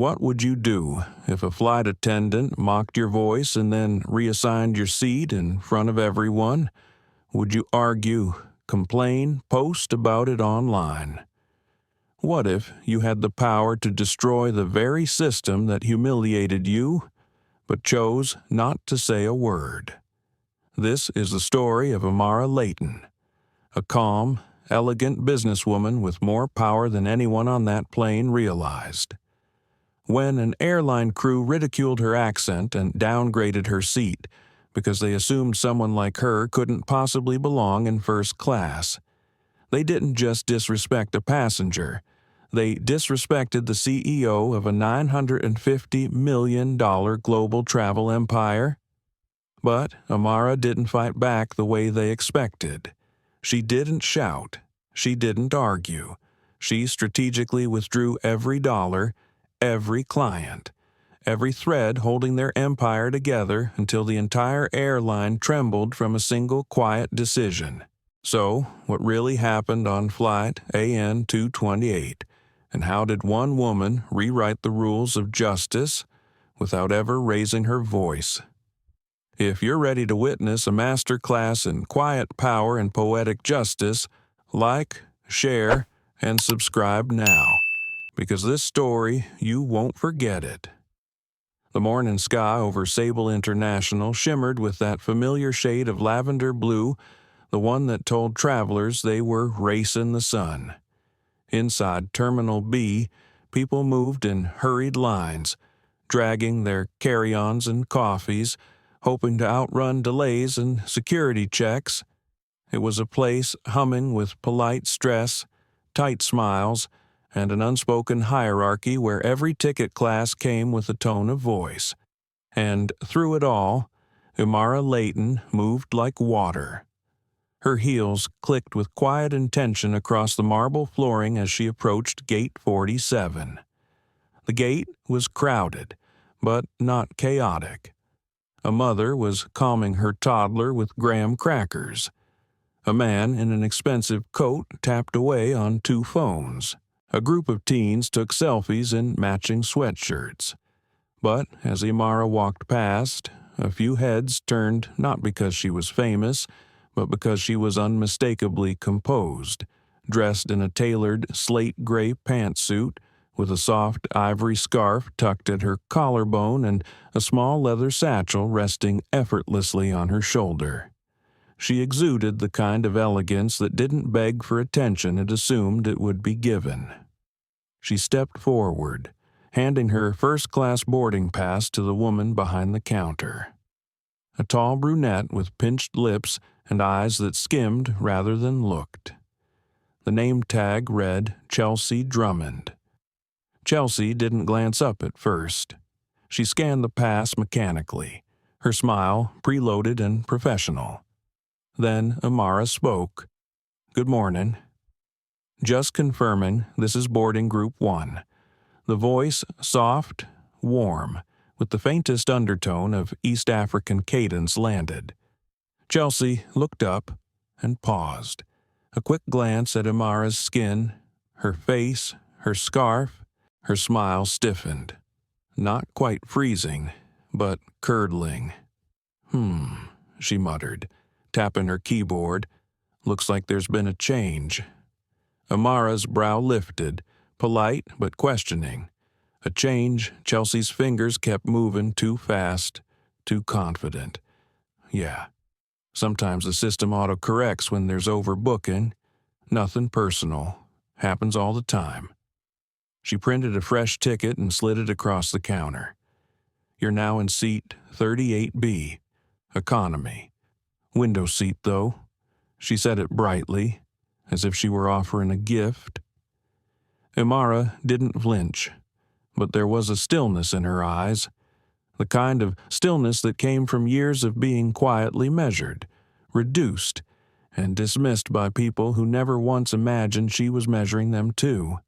What would you do if a flight attendant mocked your voice and then reassigned your seat in front of everyone? Would you argue, complain, post about it online? What if you had the power to destroy the very system that humiliated you, but chose not to say a word? This is the story of Imara Leighton, a calm, elegant businesswoman with more power than anyone on that plane realized. When an airline crew ridiculed her accent and downgraded her seat because they assumed someone like her couldn't possibly belong in first class, they didn't just disrespect a passenger. They disrespected the CEO of a $950 million global travel empire. But Imara didn't fight back the way they expected. She didn't shout. She didn't argue. She strategically withdrew every dollar, every client, every thread holding their empire together until the entire airline trembled from a single quiet decision. So, what really happened on Flight AN 228, and how did one woman rewrite the rules of justice without ever raising her voice? If you're ready to witness a masterclass in quiet power and poetic justice, like, share, and subscribe now, because this story, you won't forget it. The morning sky over Sable International shimmered with that familiar shade of lavender blue, the one that told travelers they were racing the sun. Inside Terminal B, people moved in hurried lines, dragging their carry-ons and coffees, hoping to outrun delays and security checks. It was a place humming with polite stress, tight smiles, and an unspoken hierarchy where every ticket class came with a tone of voice. And through it all, Imara Leighton moved like water. Her heels clicked with quiet intention across the marble flooring as she approached Gate 47. The gate was crowded, but not chaotic. A mother was calming her toddler with graham crackers. A man in an expensive coat tapped away on 2 phones. A group of teens took selfies in matching sweatshirts. But as Imara walked past, a few heads turned not because she was famous, but because she was unmistakably composed, dressed in a tailored slate gray pantsuit, with a soft ivory scarf tucked at her collarbone and a small leather satchel resting effortlessly on her shoulder. She exuded the kind of elegance that didn't beg for attention it assumed it would be given. She stepped forward, handing her first-class boarding pass to the woman behind the counter. A tall brunette with pinched lips and eyes that skimmed rather than looked. The name tag read Chelsea Drummond. Chelsea didn't glance up at first. She scanned the pass mechanically, her smile preloaded and professional. Then Imara spoke. "Good morning. Just confirming this is boarding group 1. The voice soft, warm, with the faintest undertone of East African cadence landed. Chelsea looked up and paused. A quick glance at Imara's skin, her face, her scarf, her smile stiffened. Not quite freezing, but curdling. She muttered, tapping her keyboard. Looks like there's been a change. Imara's brow lifted, polite but questioning. A change Chelsea's fingers kept moving too fast, too confident. Yeah. Sometimes the system auto-corrects when there's overbooking. Nothing personal. Happens all the time. She printed a fresh ticket and slid it across the counter. You're now in seat 38B, economy. Window seat, though. She said it brightly, as if she were offering a gift. Imara didn't flinch, but there was a stillness in her eyes, the kind of stillness that came from years of being quietly measured, reduced, and dismissed by people who never once imagined she was measuring them too.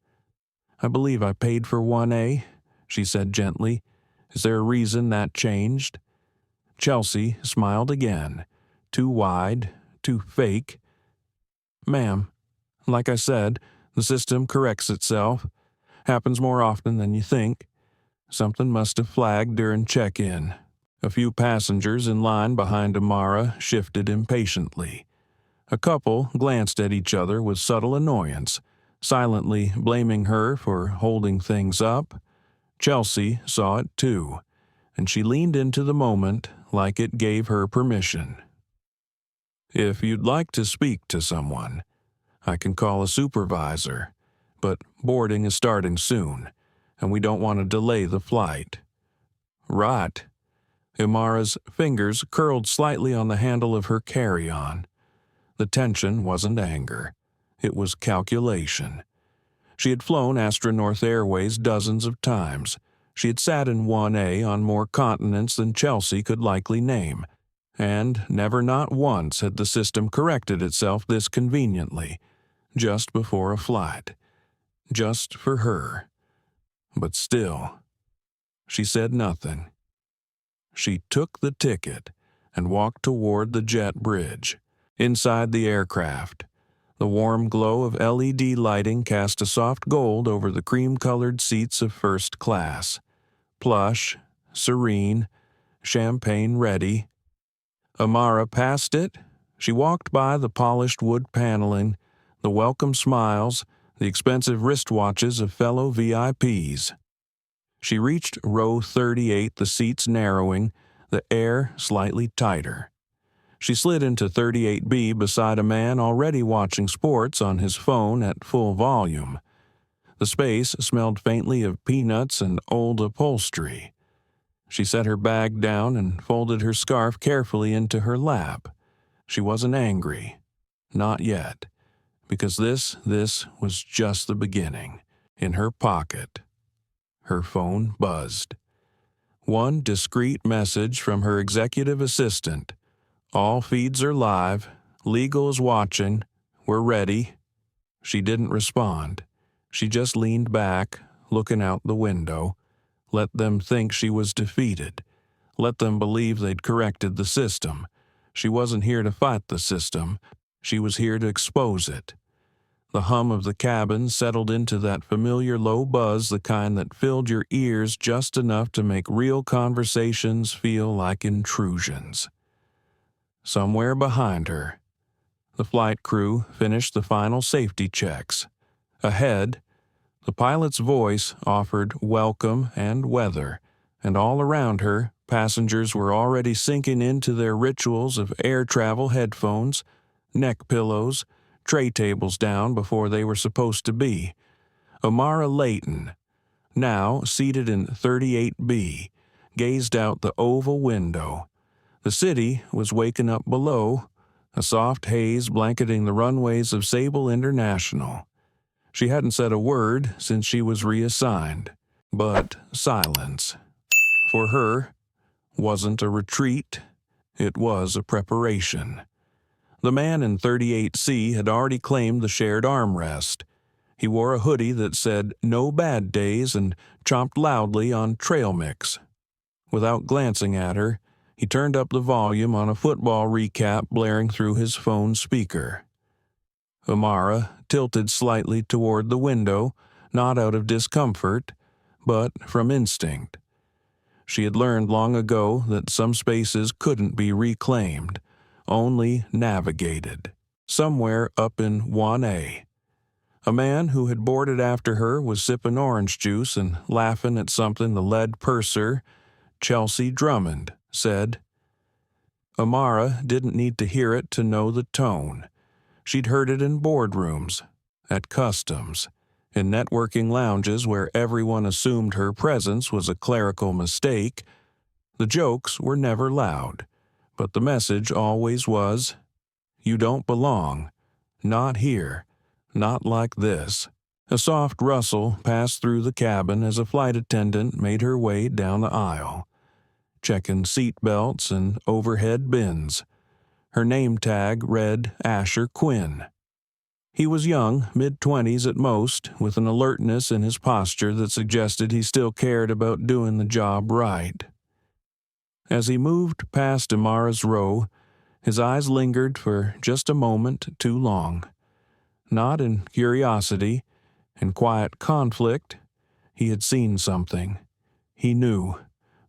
"I believe I paid for 1A," she said gently. "Is there a reason that changed?" Chelsea smiled again, too wide, too fake. "Ma'am, like I said, the system corrects itself. Happens more often than you think. Something must have flagged during check-in. A few passengers in line behind Imara shifted impatiently. A couple glanced at each other with subtle annoyance, silently blaming her for holding things up. Chelsea saw it too, and she leaned into the moment like it gave her permission. "If you'd like to speak to someone, I can call a supervisor, but boarding is starting soon, and we don't want to delay the flight." "Right." Imara's fingers curled slightly on the handle of her carry-on. The tension wasn't anger. It was calculation. She had flown Astronorth Airways dozens of times. She had sat in 1A on more continents than Chelsea could likely name, and never not once had the system corrected itself this conveniently, just before a flight. Just for her. But still, she said nothing. She took the ticket and walked toward the jet bridge. Inside the aircraft, the warm glow of LED lighting cast a soft gold over the cream-colored seats of first class. Plush, serene, champagne-ready. Imara passed it. She walked by the polished wood paneling, the welcome smiles, the expensive wristwatches of fellow VIPs. She reached row 38, the seats narrowing, the air slightly tighter. She slid into 38B beside a man already watching sports on his phone at full volume. The space smelled faintly of peanuts and old upholstery. She set her bag down and folded her scarf carefully into her lap. She wasn't angry. Not yet. Because this was just the beginning. In her pocket. Her phone buzzed. One discreet message from her executive assistant. "All feeds are live. Legal is watching. We're ready." She didn't respond. She just leaned back, looking out the window. Let them think she was defeated. Let them believe they'd corrected the system. She wasn't here to fight the system. She was here to expose it. The hum of the cabin settled into that familiar low buzz, the kind that filled your ears just enough to make real conversations feel like intrusions. Somewhere behind her, the flight crew finished the final safety checks. Ahead, the pilot's voice offered welcome and weather, and all around her, passengers were already sinking into their rituals of air travel headphones, neck pillows, tray tables down before they were supposed to be. Imara Leighton, now seated in 38B, gazed out the oval window. The city was waking up below, a soft haze blanketing the runways of Sable International. She hadn't said a word since she was reassigned, but silence, for her, wasn't a retreat, it was a preparation. The man in 38C had already claimed the shared armrest. He wore a hoodie that said "No Bad Days" and chomped loudly on trail mix. Without glancing at her, he turned up the volume on a football recap blaring through his phone speaker. Imara tilted slightly toward the window, not out of discomfort, but from instinct. She had learned long ago that some spaces couldn't be reclaimed, only navigated. Somewhere up in 1A. A man who had boarded after her was sipping orange juice and laughing at something the lead purser, Chelsea Drummond, said. Imara didn't need to hear it to know the tone. She'd heard it in boardrooms, at customs, in networking lounges where everyone assumed her presence was a clerical mistake. The jokes were never loud, but the message always was, "You don't belong. Not here. Not like this." A soft rustle passed through the cabin as a flight attendant made her way down the aisle, checking seat belts and overhead bins. Her name tag read Asher Quinn. He was young, mid-20s at most, with an alertness in his posture that suggested he still cared about doing the job right. As he moved past Imara's row, his eyes lingered for just a moment too long. Not in curiosity, in quiet conflict. He had seen something. He knew,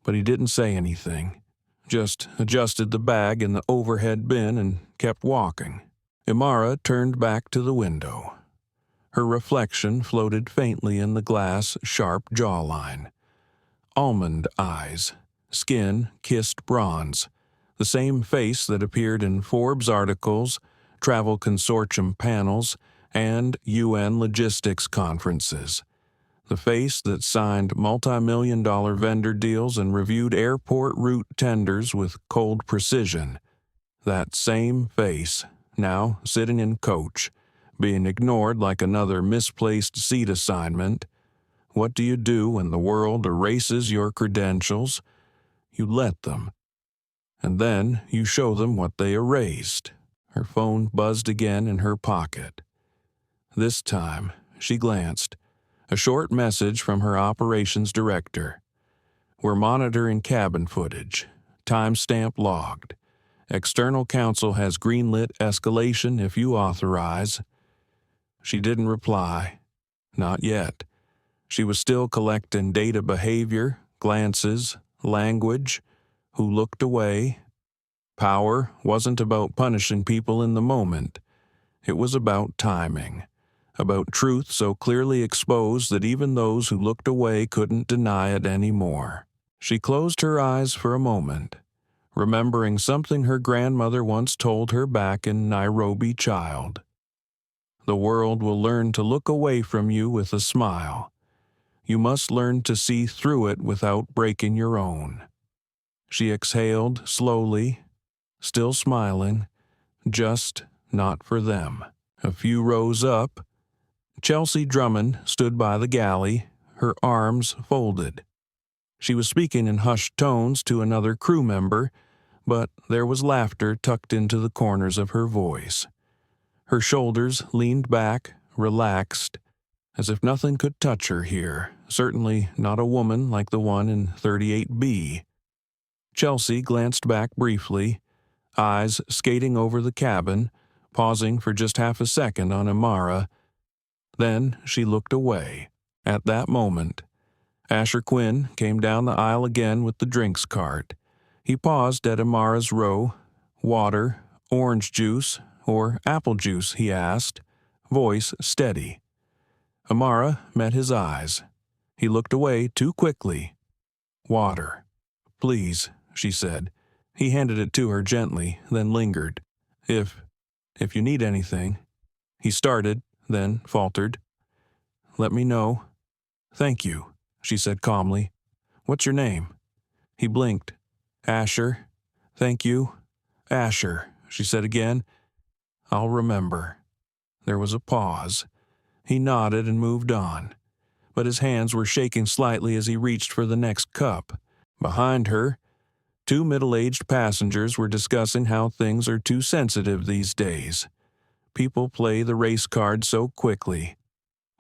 but he didn't say anything. Just adjusted the bag in the overhead bin and kept walking. Imara turned back to the window. Her reflection floated faintly in the glass, sharp jawline. Almond eyes, skin kissed bronze, the same face that appeared in Forbes articles, travel consortium panels, and UN logistics conferences. The face that signed multi-million-dollar vendor deals and reviewed airport route tenders with cold precision. That same face, now sitting in coach, being ignored like another misplaced seat assignment. What do you do when the world erases your credentials? You let them. And then you show them what they erased. Her phone buzzed again in her pocket. This time, she glanced. A short message from her operations director. We're monitoring cabin footage. Timestamp logged. External counsel has greenlit escalation if you authorize. She didn't reply. Not yet. She was still collecting data behavior, glances, language, who looked away. Power wasn't about punishing people in the moment. It was about timing. About truth so clearly exposed that even those who looked away couldn't deny it anymore. She closed her eyes for a moment, remembering something her grandmother once told her back in Nairobi Child. The world will learn to look away from you with a smile. You must learn to see through it without breaking your own. She exhaled slowly, still smiling, just not for them. A few rows up, Chelsea Drummond stood by the galley, her arms folded. She was speaking in hushed tones to another crew member, but there was laughter tucked into the corners of her voice. Her shoulders leaned back, relaxed, as if nothing could touch her here, certainly not a woman like the one in 38B. Chelsea glanced back briefly, eyes skating over the cabin, pausing for just half a second on Imara. Then she looked away. At that moment, Asher Quinn came down the aisle again with the drinks cart. He paused at Imara's row. Water, orange juice, or apple juice, he asked, voice steady. Imara met his eyes. He looked away too quickly. Water. Please, she said. He handed it to her gently, then lingered. If you need anything. He started, then faltered. Let me know. Thank you, she said calmly. What's your name? He blinked. Asher. Thank you. Asher, she said again. I'll remember. There was a pause. He nodded and moved on, but his hands were shaking slightly as he reached for the next cup. Behind her, two middle-aged passengers were discussing how things are too sensitive these days. People play the race card so quickly.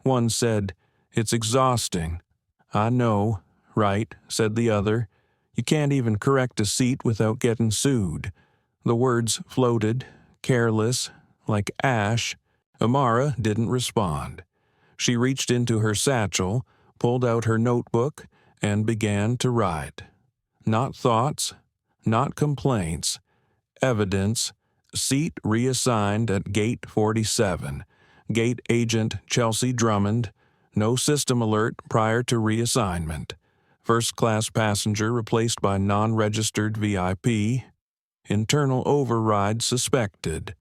One said, "It's exhausting." "I know, right," said the other. "You can't even correct a seat without getting sued." The words floated, careless, like ash. Imara didn't respond. She reached into her satchel, pulled out her notebook, and began to write. Not thoughts, not complaints, evidence. Seat reassigned at Gate 47. Gate Agent Chelsea Drummond. No system alert prior to reassignment. First-class passenger replaced by non-registered VIP. Internal override suspected.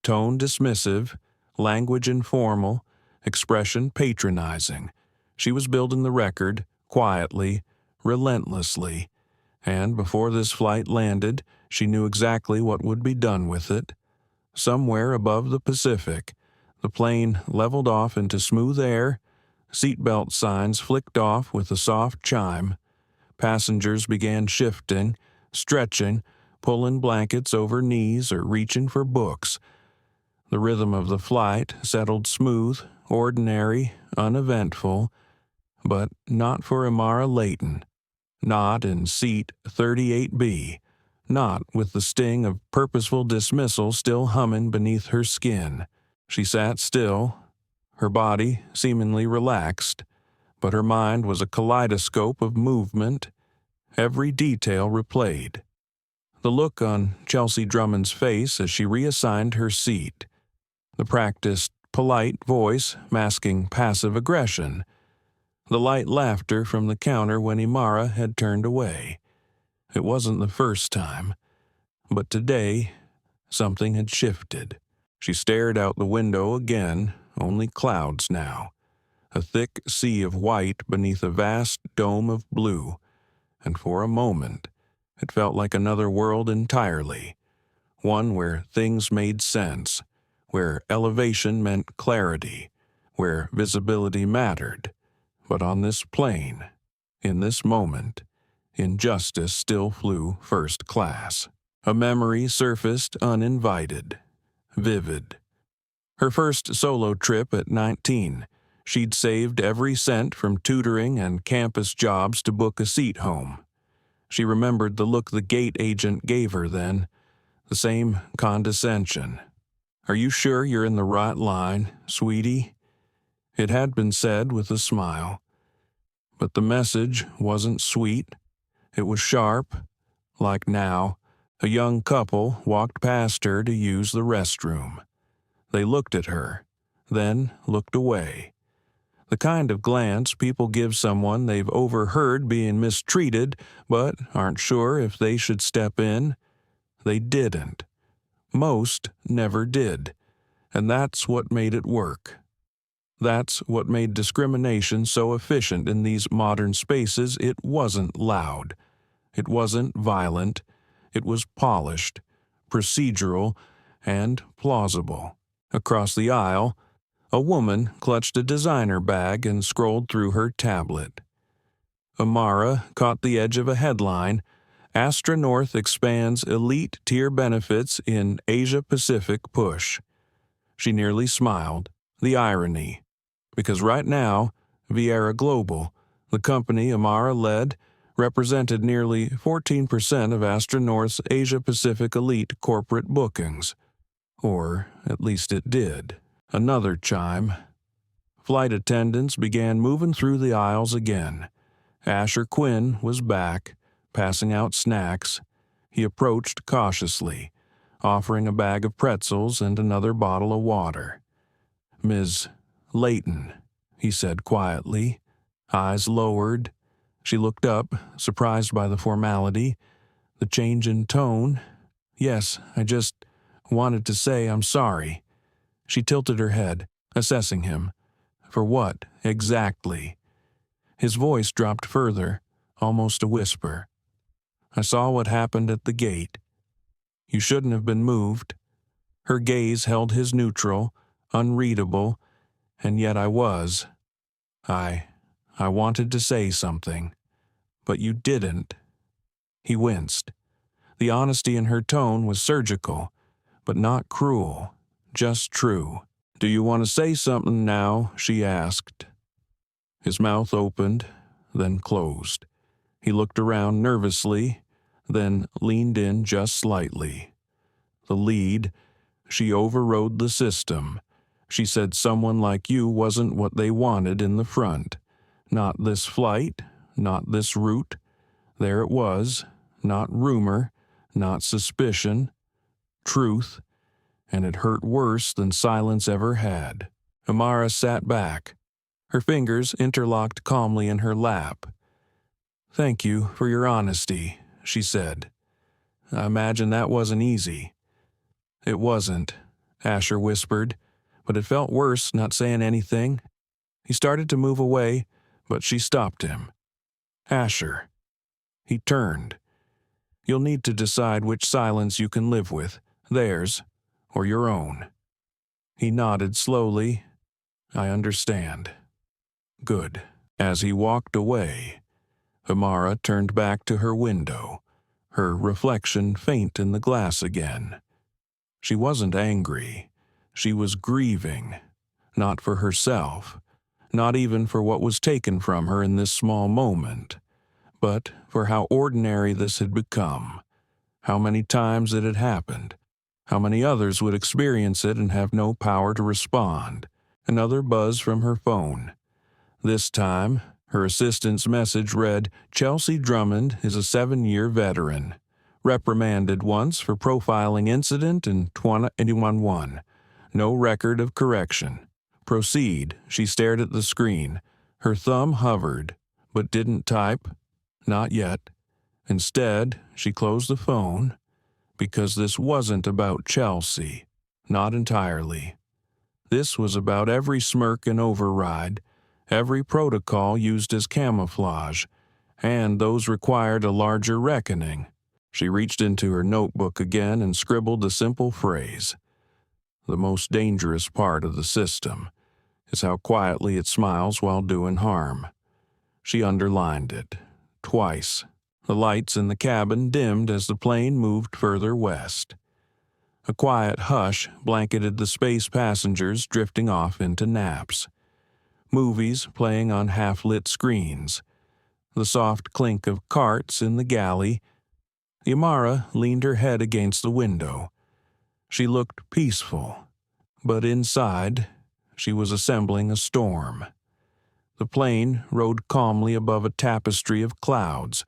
Tone dismissive. Language informal. Expression patronizing. She was building the record, quietly, relentlessly. And before this flight landed, she knew exactly what would be done with it. Somewhere above the Pacific, the plane leveled off into smooth air, seatbelt signs flicked off with a soft chime. Passengers began shifting, stretching, pulling blankets over knees or reaching for books. The rhythm of the flight settled smooth, ordinary, uneventful, but not for Imara Leighton. Not in seat 38B, not with the sting of purposeful dismissal still humming beneath her skin. She sat still, her body seemingly relaxed, but her mind was a kaleidoscope of movement, every detail replayed. The look on Chelsea Drummond's face as she reassigned her seat, the practiced, polite voice masking passive aggression, the light laughter from the counter when Imara had turned away. It wasn't the first time, but today something had shifted. She stared out the window again, only clouds now, a thick sea of white beneath a vast dome of blue, and for a moment it felt like another world entirely, one where things made sense, where elevation meant clarity, where visibility mattered. But on this plane, in this moment, injustice still flew first class. A memory surfaced uninvited, vivid. Her first solo trip at 19. She'd saved every cent from tutoring and campus jobs to book a seat home. She remembered the look the gate agent gave her then, the same condescension. "Are you sure you're in the right line, sweetie?" It had been said with a smile. But the message wasn't sweet. It was sharp. Like now, a young couple walked past her to use the restroom. They looked at her, then looked away. The kind of glance people give someone they've overheard being mistreated but aren't sure if they should step in. They didn't. Most never did. And that's what made it work. That's what made discrimination so efficient in these modern spaces. It wasn't loud. It wasn't violent. It was polished, procedural, and plausible. Across the aisle, a woman clutched a designer bag and scrolled through her tablet. Imara caught the edge of a headline, "Astra North expands elite tier benefits in Asia-Pacific push." She nearly smiled, the irony. Because right now, Viera Global, the company Imara led, represented nearly 14% of Astra North's Asia-Pacific elite corporate bookings. Or at least it did. Another chime. Flight attendants began moving through the aisles again. Asher Quinn was back, passing out snacks. He approached cautiously, offering a bag of pretzels and another bottle of water. "Ms. Leighton," he said quietly, eyes lowered. She looked up, surprised by the formality, the change in tone. "Yes, I just wanted to say I'm sorry." She tilted her head, assessing him. For what, exactly? His voice dropped further, almost a whisper. "I saw what happened at the gate. You shouldn't have been moved." Her gaze held his neutral, unreadable, and yet I was. I wanted to say something, but you didn't." He winced. The honesty in her tone was surgical, but not cruel, just true. "Do you want to say something now?" she asked. His mouth opened, then closed. He looked around nervously, then leaned in just slightly. The lead, she overrode the system. She said someone like you wasn't what they wanted in the front. Not this flight, not this route. There it was, not rumor, not suspicion. Truth, and it hurt worse than silence ever had. Imara sat back, her fingers interlocked calmly in her lap. "Thank you for your honesty," she said. "I imagine that wasn't easy." "It wasn't," Asher whispered, but it felt worse not saying anything. He started to move away, but she stopped him. "Asher." He turned. "You'll need to decide which silence you can live with, theirs or your own." He nodded slowly. "I understand." "Good." As he walked away, Imara turned back to her window, her reflection faint in the glass again. She wasn't angry. She was grieving, not for herself, not even for what was taken from her in this small moment, but for how ordinary this had become, how many times it had happened, how many others would experience it and have no power to respond. Another buzz from her phone. This time, her assistant's message read, "Chelsea Drummond is a 7-year veteran. Reprimanded once for profiling incident in 2011. No record of correction. Proceed." She stared at the screen. Her thumb hovered, but didn't type. Not yet. Instead, she closed the phone, because this wasn't about Chelsea. Not entirely. This was about every smirk and override, every protocol used as camouflage, and those required a larger reckoning. She reached into her notebook again and scribbled a simple phrase. The most dangerous part of the system is how quietly it smiles while doing harm. She underlined it. Twice. The lights in the cabin dimmed as the plane moved further west. A quiet hush blanketed the space passengers drifting off into naps. Movies playing on half-lit screens. The soft clink of carts in the galley. Imara leaned her head against the window. She looked peaceful, but inside, she was assembling a storm. The plane rode calmly above a tapestry of clouds,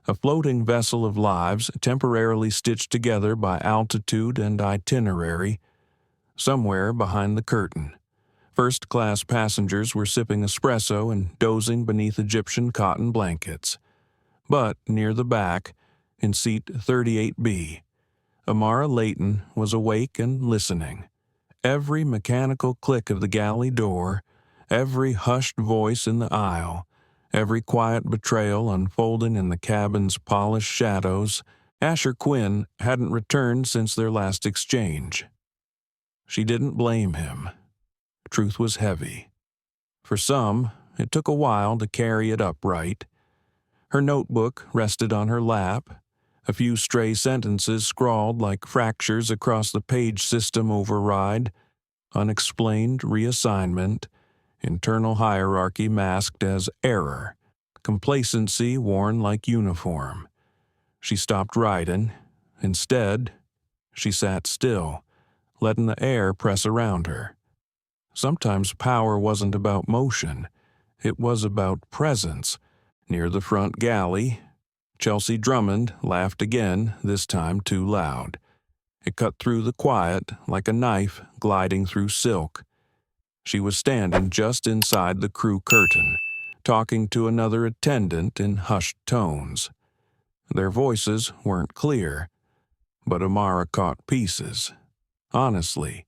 a floating vessel of lives temporarily stitched together by altitude and itinerary. Somewhere behind the curtain, first-class passengers were sipping espresso and dozing beneath Egyptian cotton blankets. But near the back, in seat 38B, Imara Leighton was awake and listening. Every mechanical click of the galley door, every hushed voice in the aisle, every quiet betrayal unfolding in the cabin's polished shadows. Asher Quinn hadn't returned since their last exchange. She didn't blame him. Truth was heavy. For some, it took a while to carry it upright. Her notebook rested on her lap, a few stray sentences scrawled like fractures across the page system override, unexplained reassignment, internal hierarchy masked as error, complacency worn like uniform. She stopped writing. Instead, she sat still, letting the air press around her. Sometimes power wasn't about motion. It was about presence. Near the front galley, Chelsea Drummond laughed again, this time too loud. It cut through the quiet like a knife gliding through silk. She was standing just inside the crew curtain, talking to another attendant in hushed tones. Their voices weren't clear, but Imara caught pieces. Honestly,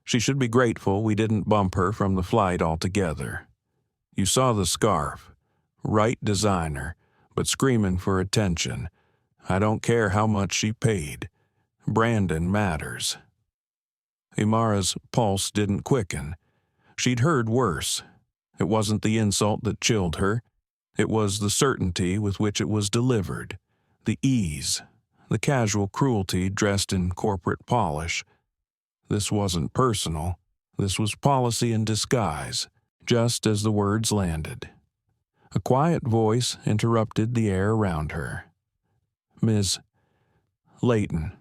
she should be grateful we didn't bump her from the flight altogether. You saw the scarf. Right designer, but screaming for attention. I don't care how much she paid. Brandon matters. Imara's pulse didn't quicken. She'd heard worse. It wasn't the insult that chilled her. It was the certainty with which it was delivered. The ease. The casual cruelty dressed in corporate polish. This wasn't personal. This was policy in disguise, just as the words landed. A quiet voice interrupted the air around her. "Ms. Leighton."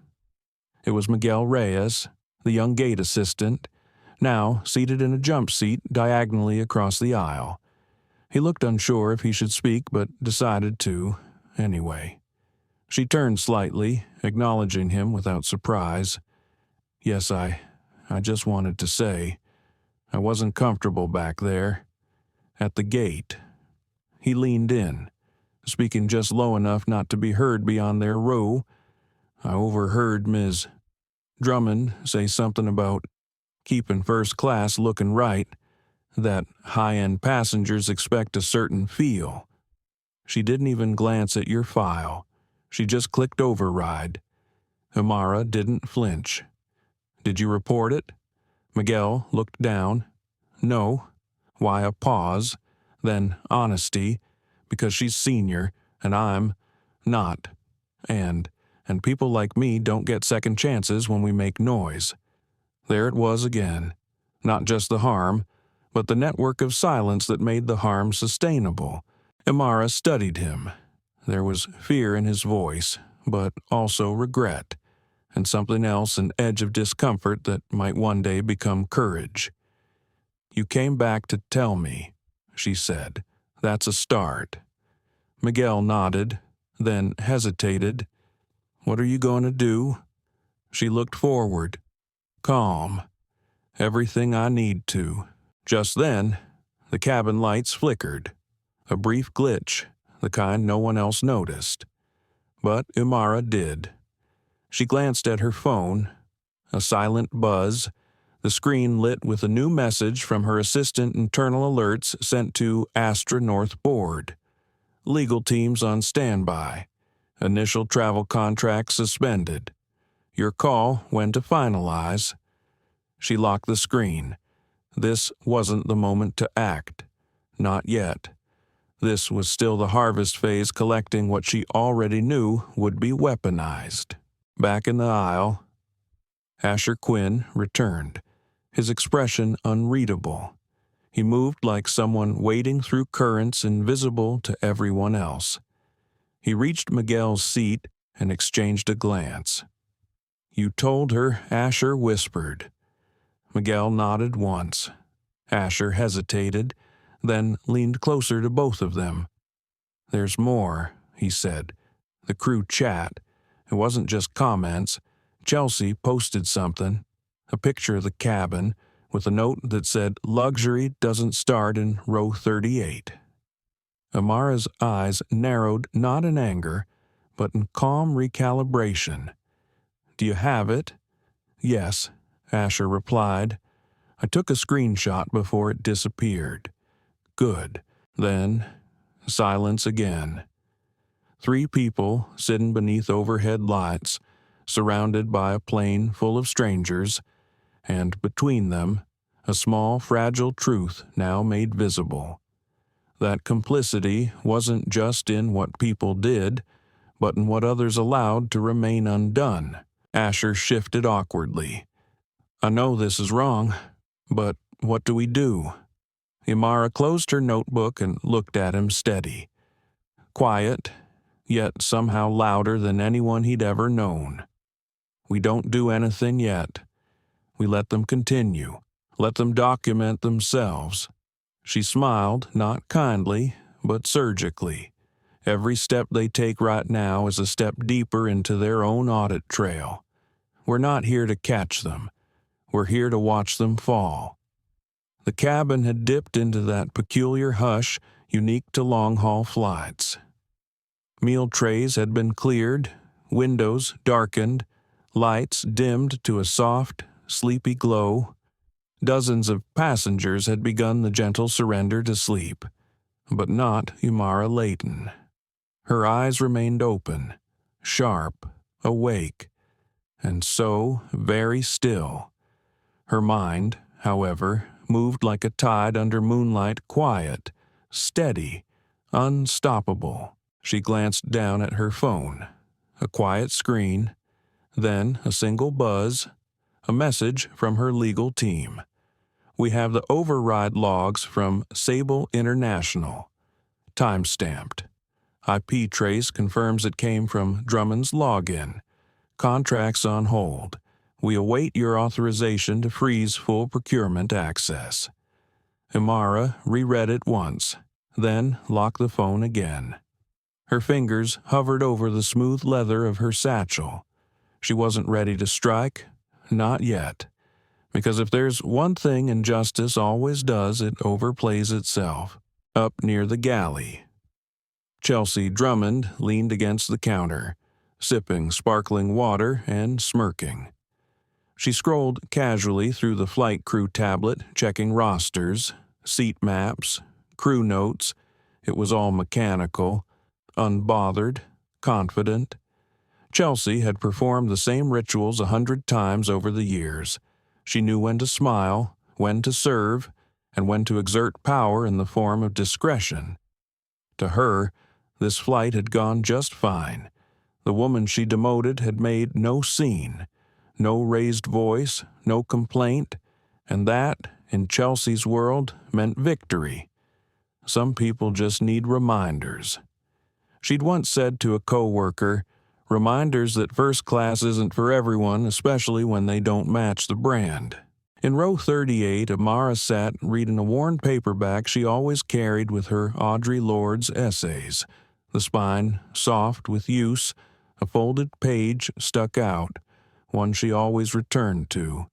It was Miguel Reyes, the young gate assistant, now seated in a jump seat diagonally across the aisle. He looked unsure if he should speak, but decided to, anyway. She turned slightly, acknowledging him without surprise. "Yes, I just wanted to say, I wasn't comfortable back there. At the gate." He leaned in, speaking just low enough not to be heard beyond their row. "I overheard Ms. Drummond say something about keeping first class looking right, that high-end passengers expect a certain feel." She didn't even glance at your file. She just clicked override. Imara didn't flinch. "Did you report it?" Miguel looked down. "No." Why a pause? Then honesty, because she's senior, and I'm not. And people like me don't get second chances when we make noise. There it was again. Not just the harm, but the network of silence that made the harm sustainable. Imara studied him. There was fear in his voice, but also regret, and something else, an edge of discomfort that might one day become courage. "You came back to tell me," she said. "That's a start." Miguel nodded, then hesitated. "What are you going to do?" She looked forward. Calm. "Everything I need to." Just then, the cabin lights flickered. A brief glitch, the kind no one else noticed. But Imara did. She glanced at her phone. A silent buzz, the screen lit with a new message from her assistant internal alerts sent to Astra North Board. Legal teams on standby. Initial travel contract suspended. Your call when to finalize. She locked the screen. This wasn't the moment to act. Not yet. This was still the harvest phase, collecting what she already knew would be weaponized. Back in the aisle, Asher Quinn returned, his expression unreadable. He moved like someone wading through currents invisible to everyone else. He reached Miguel's seat and exchanged a glance. "You told her," Asher whispered. Miguel nodded once. Asher hesitated, then leaned closer to both of them. "There's more," he said. "The crew chat. It wasn't just comments. Chelsea posted something, a picture of the cabin, with a note that said, 'Luxury doesn't start in row 38. Imara's eyes narrowed not in anger, but in calm recalibration. "Do you have it?" "Yes," Asher replied. "I took a screenshot before it disappeared." "Good." Then, silence again. 3 people sitting beneath overhead lights, surrounded by a plane full of strangers, and between them, a small, fragile truth now made visible. That complicity wasn't just in what people did, but in what others allowed to remain undone. Asher shifted awkwardly. "I know this is wrong, but what do we do?" Imara closed her notebook and looked at him steady. Quiet, yet somehow louder than anyone he'd ever known. "We don't do anything yet. We let them continue. Let them document themselves." She smiled, not kindly, but surgically. "Every step they take right now is a step deeper into their own audit trail. We're not here to catch them. We're here to watch them fall." The cabin had dipped into that peculiar hush unique to long-haul flights. Meal trays had been cleared, windows darkened, lights dimmed to a soft, sleepy glow. Dozens of passengers had begun the gentle surrender to sleep, but not Imara Leighton. Her eyes remained open, sharp, awake, and so very still. Her mind, however, moved like a tide under moonlight, quiet, steady, unstoppable. She glanced down at her phone. A quiet screen, then a single buzz, a message from her legal team. "We have the override logs from Sable International. Timestamped. IP trace confirms it came from Drummond's login. Contracts on hold. We await your authorization to freeze full procurement access." Imara reread it once, then locked the phone again. Her fingers hovered over the smooth leather of her satchel. She wasn't ready to strike, not yet. Because if there's one thing injustice always does, it overplays itself. Up near the galley. Chelsea Drummond leaned against the counter, sipping sparkling water and smirking. She scrolled casually through the flight crew tablet, checking rosters, seat maps, crew notes. It was all mechanical, unbothered, confident. Chelsea had performed the same rituals 100 times over the years. She knew when to smile, when to serve, and when to exert power in the form of discretion. To her, this flight had gone just fine. The woman she demoted had made no scene, no raised voice, no complaint, and that, in Chelsea's world, meant victory. Some people just need reminders. She'd once said to a coworker, "Reminders that first class isn't for everyone, especially when they don't match the brand." In row 38, Imara sat reading a worn paperback she always carried with her Audre Lorde's essays. The spine soft with use, a folded page stuck out, one she always returned to.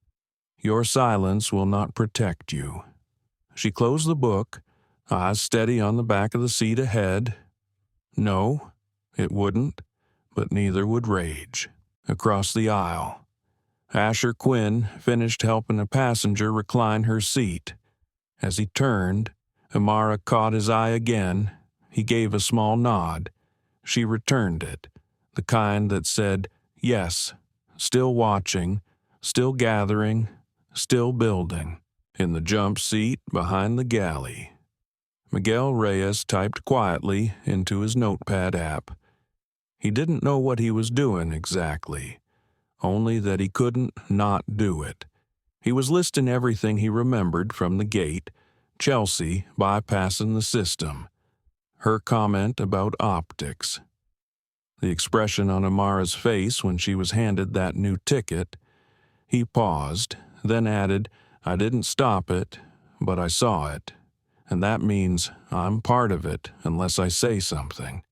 Your silence will not protect you. She closed the book, eyes steady on the back of the seat ahead. No, it wouldn't, but neither would rage. Across the aisle, Asher Quinn finished helping a passenger recline her seat. As he turned, Imara caught his eye again. He gave a small nod. She returned it, the kind that said, yes, still watching, still gathering, still building. In the jump seat behind the galley, Miguel Reyes typed quietly into his notepad app. He didn't know what he was doing exactly, only that he couldn't not do it. He was listing everything he remembered from the gate, Chelsea bypassing the system, her comment about optics, the expression on Imara's face when she was handed that new ticket. He paused, then added, I didn't stop it, but I saw it, and that means I'm part of it unless I say something.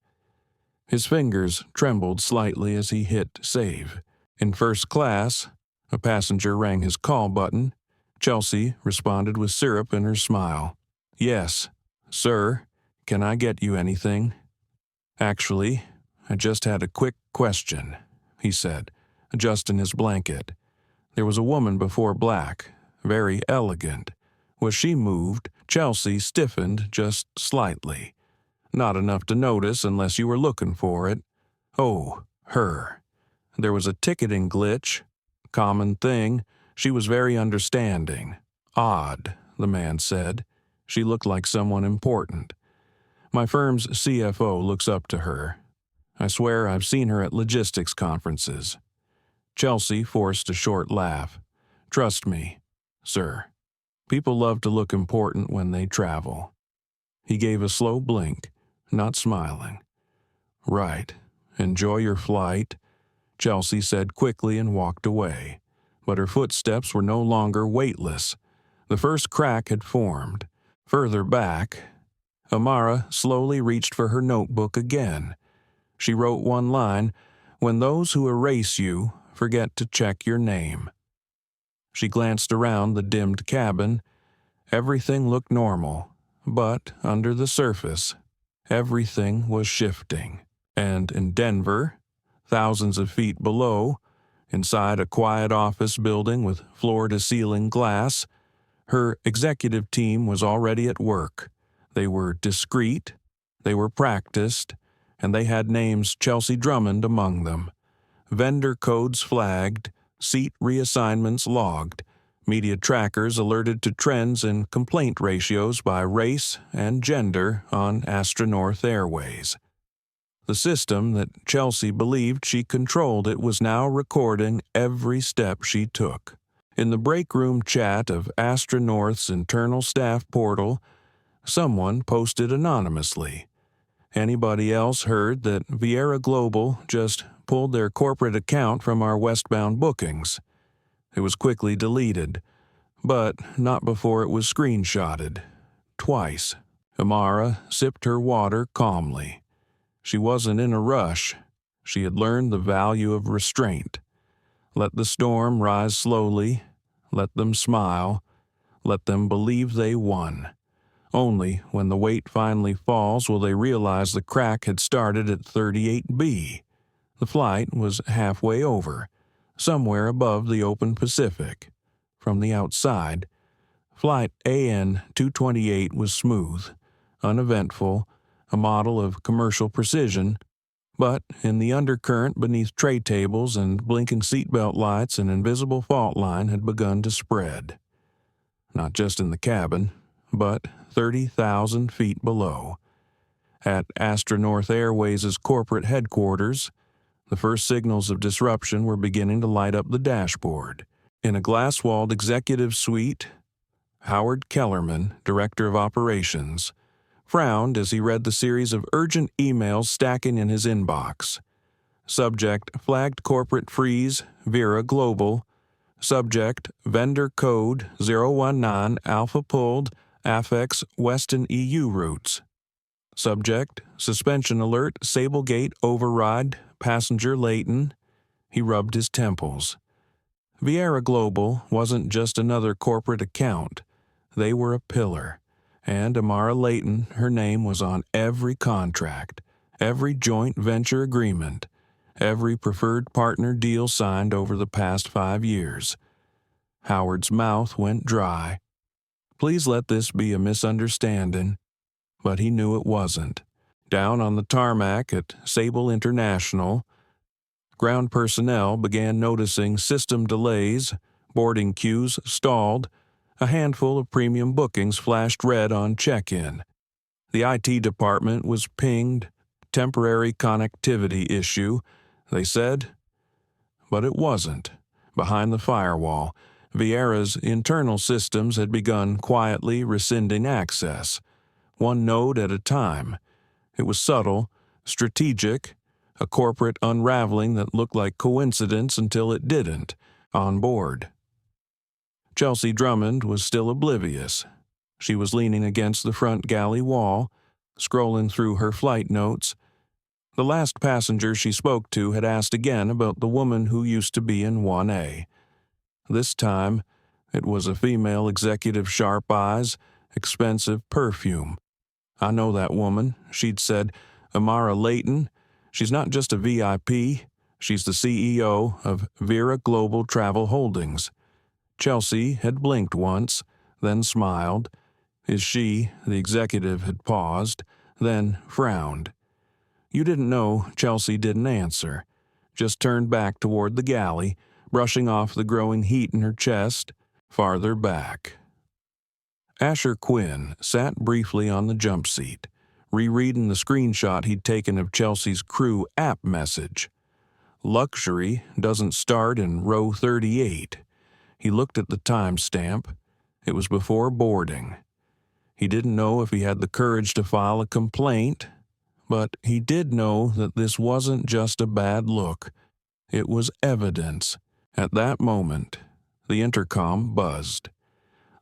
His fingers trembled slightly as he hit save. In first class, a passenger rang his call button. Chelsea responded with syrup in her smile. Yes, sir, can I get you anything? Actually, I just had a quick question, he said, adjusting his blanket. There was a woman before Black, very elegant. Was she moved? Chelsea stiffened just slightly. Not enough to notice unless you were looking for it. Oh, her. There was a ticketing glitch. Common thing. She was very understanding. Odd, the man said. She looked like someone important. My firm's CFO looks up to her. I swear I've seen her at logistics conferences. Chelsea forced a short laugh. Trust me, sir. People love to look important when they travel. He gave a slow blink, not smiling. Right. Enjoy your flight, Chelsea said quickly and walked away. But her footsteps were no longer weightless. The first crack had formed. Further back, Imara slowly reached for her notebook again. She wrote one line, when those who erase you forget to check your name. She glanced around the dimmed cabin. Everything looked normal, but under the surface, everything was shifting. And in Denver, thousands of feet below, inside a quiet office building with floor-to-ceiling glass, her executive team was already at work. They were discreet, they were practiced, and they had names Chelsea Drummond among them. Vendor codes flagged, seat reassignments logged, media trackers alerted to trends in complaint ratios by race and gender on Astronorth Airways. The system that Chelsea believed she controlled it was now recording every step she took. In the break room chat of Astronorth's internal staff portal, someone posted anonymously. Anybody else heard that Viera Global just pulled their corporate account from our westbound bookings? It was quickly deleted, but not before it was screenshotted. Twice. Imara sipped her water calmly. She wasn't in a rush. She had learned the value of restraint. Let the storm rise slowly. Let them smile. Let them believe they won. Only when the weight finally falls will they realize the crack had started at 38B. The flight was halfway over, somewhere above the open Pacific. From the outside, Flight AN 228 was smooth, uneventful, a model of commercial precision, but in the undercurrent beneath tray tables and blinking seatbelt lights, an invisible fault line had begun to spread. Not just in the cabin, but 30,000 feet below. At Astronorth Airways' corporate headquarters, the first signals of disruption were beginning to light up the dashboard. In a glass-walled executive suite, Howard Kellerman, director of operations, frowned as he read the series of urgent emails stacking in his inbox. Subject: flagged corporate freeze, Viera Global. Subject, vendor code 019 Alpha pulled, Affix Western EU routes. Subject, suspension alert, Sablegate override, passenger Leighton. He rubbed his temples. Vieira Global wasn't just another corporate account. They were a pillar. And Imara Leighton, her name was on every contract, every joint venture agreement, every preferred partner deal signed over the past 5 years. Howard's mouth went dry. Please let this be a misunderstanding. But he knew it wasn't. Down on the tarmac at Sable International, ground personnel began noticing system delays, boarding queues stalled, a handful of premium bookings flashed red on check-in. The IT department was pinged, temporary connectivity issue, they said. But it wasn't. Behind the firewall, Vieira's internal systems had begun quietly rescinding access, one node at a time. It was subtle, strategic, a corporate unraveling that looked like coincidence until it didn't, on board. Chelsea Drummond was still oblivious. She was leaning against the front galley wall, scrolling through her flight notes. The last passenger she spoke to had asked again about the woman who used to be in 1A. This time, it was a female executive, sharp eyes, expensive perfume. "I know that woman," she'd said. "Imara Leighton. She's not just a VIP. She's the CEO of Vera Global Travel Holdings." Chelsea had blinked once, then smiled. His she, the executive, had paused, then frowned. "You didn't know." Chelsea didn't answer, just turned back toward the galley, brushing off the growing heat in her chest, farther back. Asher Quinn sat briefly on the jump seat, rereading the screenshot he'd taken of Chelsea's crew app message. Luxury doesn't start in row 38. He looked at the timestamp. It was before boarding. He didn't know if he had the courage to file a complaint, but he did know that this wasn't just a bad look. It was evidence. At that moment, the intercom buzzed.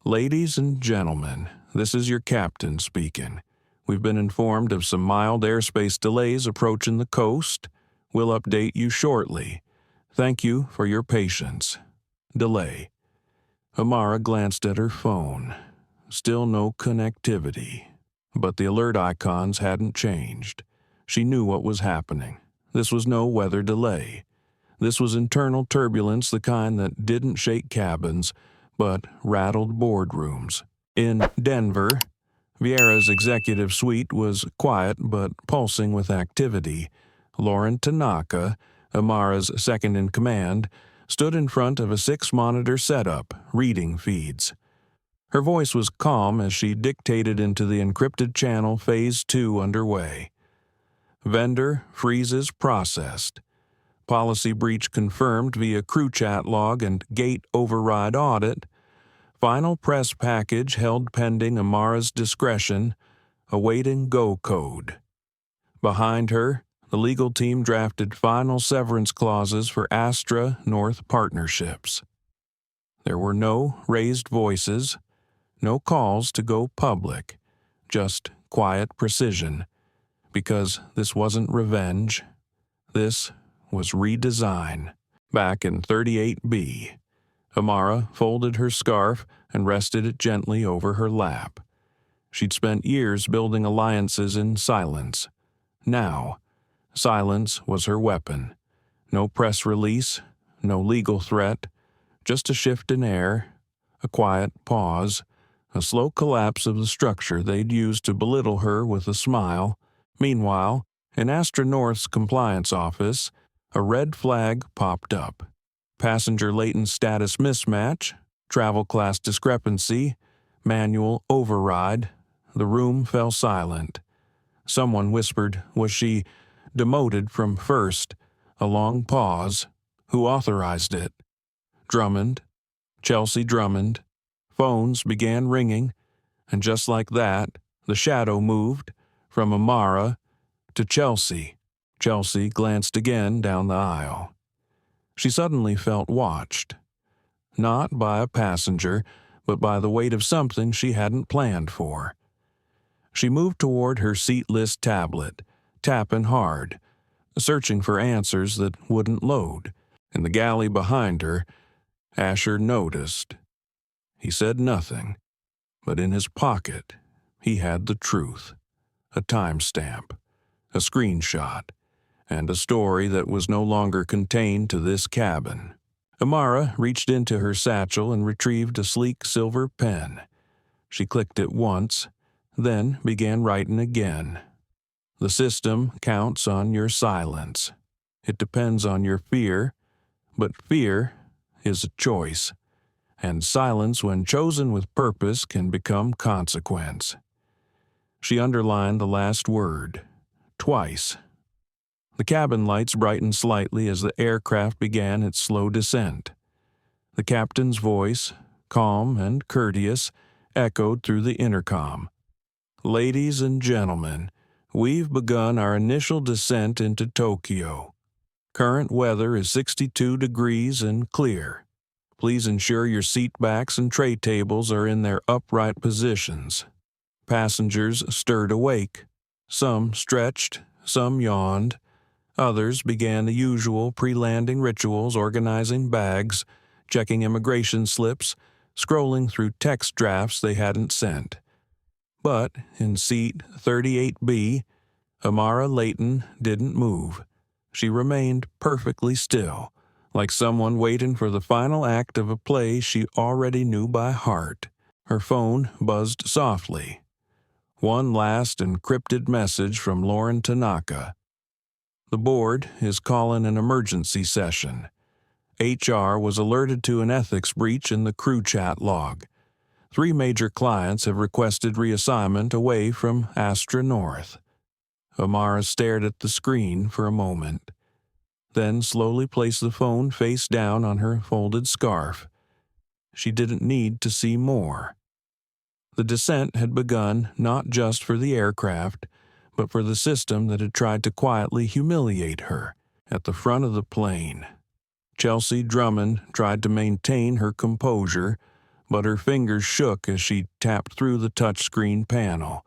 "Ladies and gentlemen, this is your captain speaking. We've been informed of some mild airspace delays approaching the coast. We'll update you shortly. Thank you for your patience. Delay." Imara glanced at her phone. Still no connectivity. But the alert icons hadn't changed. She knew what was happening. This was no weather delay. This was internal turbulence, the kind that didn't shake cabins, but rattled boardrooms. In Denver, Vieira's executive suite was quiet but pulsing with activity. Lauren Tanaka, Imara's second-in-command, stood in front of a 6-monitor setup, reading feeds. Her voice was calm as she dictated into the encrypted channel Phase 2 underway. Vendor freezes processed. Policy breach confirmed via crew chat log and gate override audit. Final press package held pending Imara's discretion, awaiting go code. Behind her, the legal team drafted final severance clauses for Astra North partnerships. There were no raised voices, no calls to go public, just quiet precision, because this wasn't revenge. This was redesign. Back in 38B, Imara folded her scarf and rested it gently over her lap. She'd spent years building alliances in silence. Now, silence was her weapon. No press release, no legal threat, just a shift in air, a quiet pause, a slow collapse of the structure they'd used to belittle her with a smile. Meanwhile, in Astra North's compliance office, a red flag popped up. Passenger latent status mismatch, travel class discrepancy, manual override. The room fell silent. Someone whispered, was she demoted from first? A long pause. Who authorized it? Drummond. Chelsea Drummond. Phones began ringing, and just like that, the shadow moved from Imara to Chelsea. Chelsea glanced again down the aisle. She suddenly felt watched. not by a passenger, but by the weight of something she hadn't planned for. She moved toward her seatless tablet, tapping hard, searching for answers that wouldn't load. In the galley behind her, Asher noticed. He said nothing, but in his pocket, he had the truth, a timestamp, a screenshot, and a story that was no longer contained to this cabin. Imara reached into her satchel and retrieved a sleek silver pen. She clicked it once, then began writing again. The system counts on your silence. It depends on your fear, but fear is a choice, and silence when chosen with purpose can become consequence. She underlined the last word, twice. The cabin lights brightened slightly as the aircraft began its slow descent. The captain's voice, calm and courteous, echoed through the intercom. "Ladies and gentlemen, we've begun our initial descent into Tokyo. Current weather is 62 degrees and clear. Please ensure your seat backs and tray tables are in their upright positions." Passengers stirred awake. Some stretched, some yawned. Others began the usual pre-landing rituals, organizing bags, checking immigration slips, scrolling through text drafts they hadn't sent. But in seat 38B, Imara Leighton didn't move. She remained perfectly still, like someone waiting for the final act of a play she already knew by heart. Her phone buzzed softly. One last encrypted message from Lauren Tanaka. "The board is calling an emergency session. HR was alerted to an ethics breach in the crew chat log. 3 major clients have requested reassignment away from Astra North." Imara stared at the screen for a moment, then slowly placed the phone face down on her folded scarf. She didn't need to see more. The descent had begun not just for the aircraft, but for the system that had tried to quietly humiliate her. At the front of the plane, Chelsea Drummond tried to maintain her composure, but her fingers shook as she tapped through the touchscreen panel.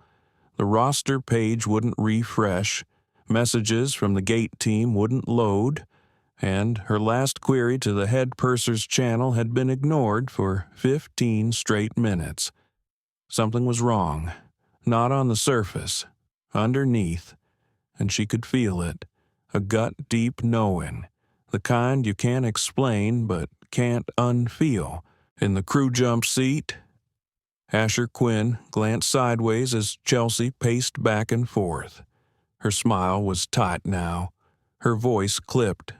The roster page wouldn't refresh, messages from the gate team wouldn't load, and her last query to the head purser's channel had been ignored for 15 straight minutes. Something was wrong, not on the surface, underneath, and she could feel it, a gut-deep knowing, the kind you can't explain but can't unfeel. In the crew jump seat, Asher Quinn glanced sideways as Chelsea paced back and forth. Her smile was tight now, her voice clipped.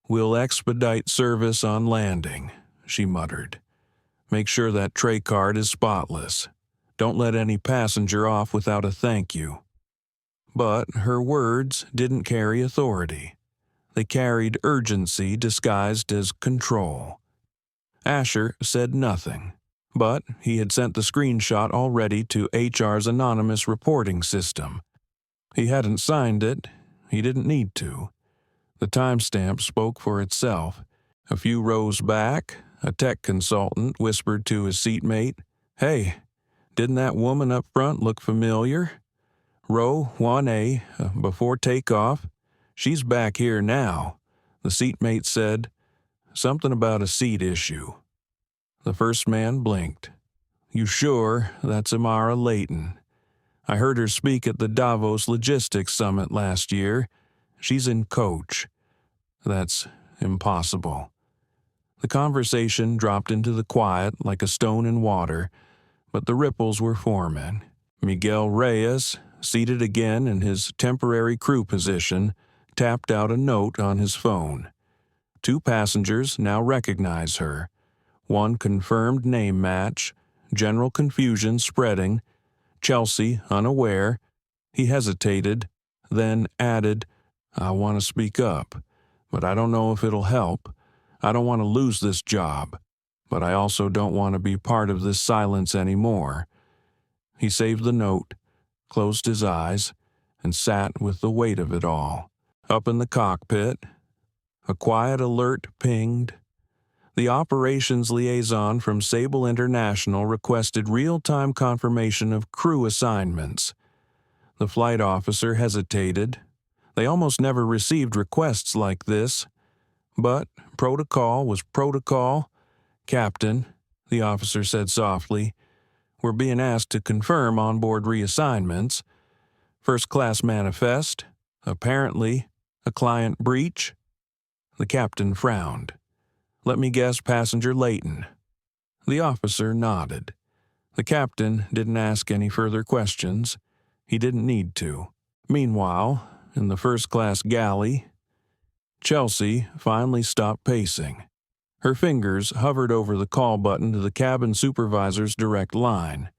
"We'll expedite service on landing," she muttered. "Make sure that tray card is spotless. Don't let any passenger off without a thank you." But her words didn't carry authority. They carried urgency disguised as control. Asher said nothing, but he had sent the screenshot already to HR's anonymous reporting system. He hadn't signed it. He didn't need to. The timestamp spoke for itself. A few rows back, a tech consultant whispered to his seatmate, "Hey, didn't that woman up front look familiar? Row 1A, before takeoff. She's back here now." The seatmate said, "Something about a seat issue." The first man blinked. "You sure that's Imara Leighton? I heard her speak at the Davos Logistics Summit last year. She's in coach." "That's impossible." The conversation dropped into the quiet like a stone in water, but the ripples were forming. Miguel Reyes, seated again in his temporary crew position, tapped out a note on his phone. 2 passengers now recognize her. One confirmed name match, general confusion spreading. Chelsea, unaware. He hesitated, then added, "I want to speak up, but I don't know if it'll help. I don't want to lose this job, but I also don't want to be part of this silence anymore." He saved the note, closed his eyes, and sat with the weight of it all. Up in the cockpit, a quiet alert pinged. The operations liaison from Sable International requested real-time confirmation of crew assignments. The flight officer hesitated. They almost never received requests like this. But protocol was protocol. "Captain," the officer said softly, "we're being asked to confirm onboard reassignments. First class manifest. Apparently, a client breach." The captain frowned. "Let me guess, passenger Leighton." The officer nodded. The captain didn't ask any further questions. He didn't need to. Meanwhile, in the first-class galley, Chelsea finally stopped pacing. Her fingers hovered over the call button to the cabin supervisor's direct line.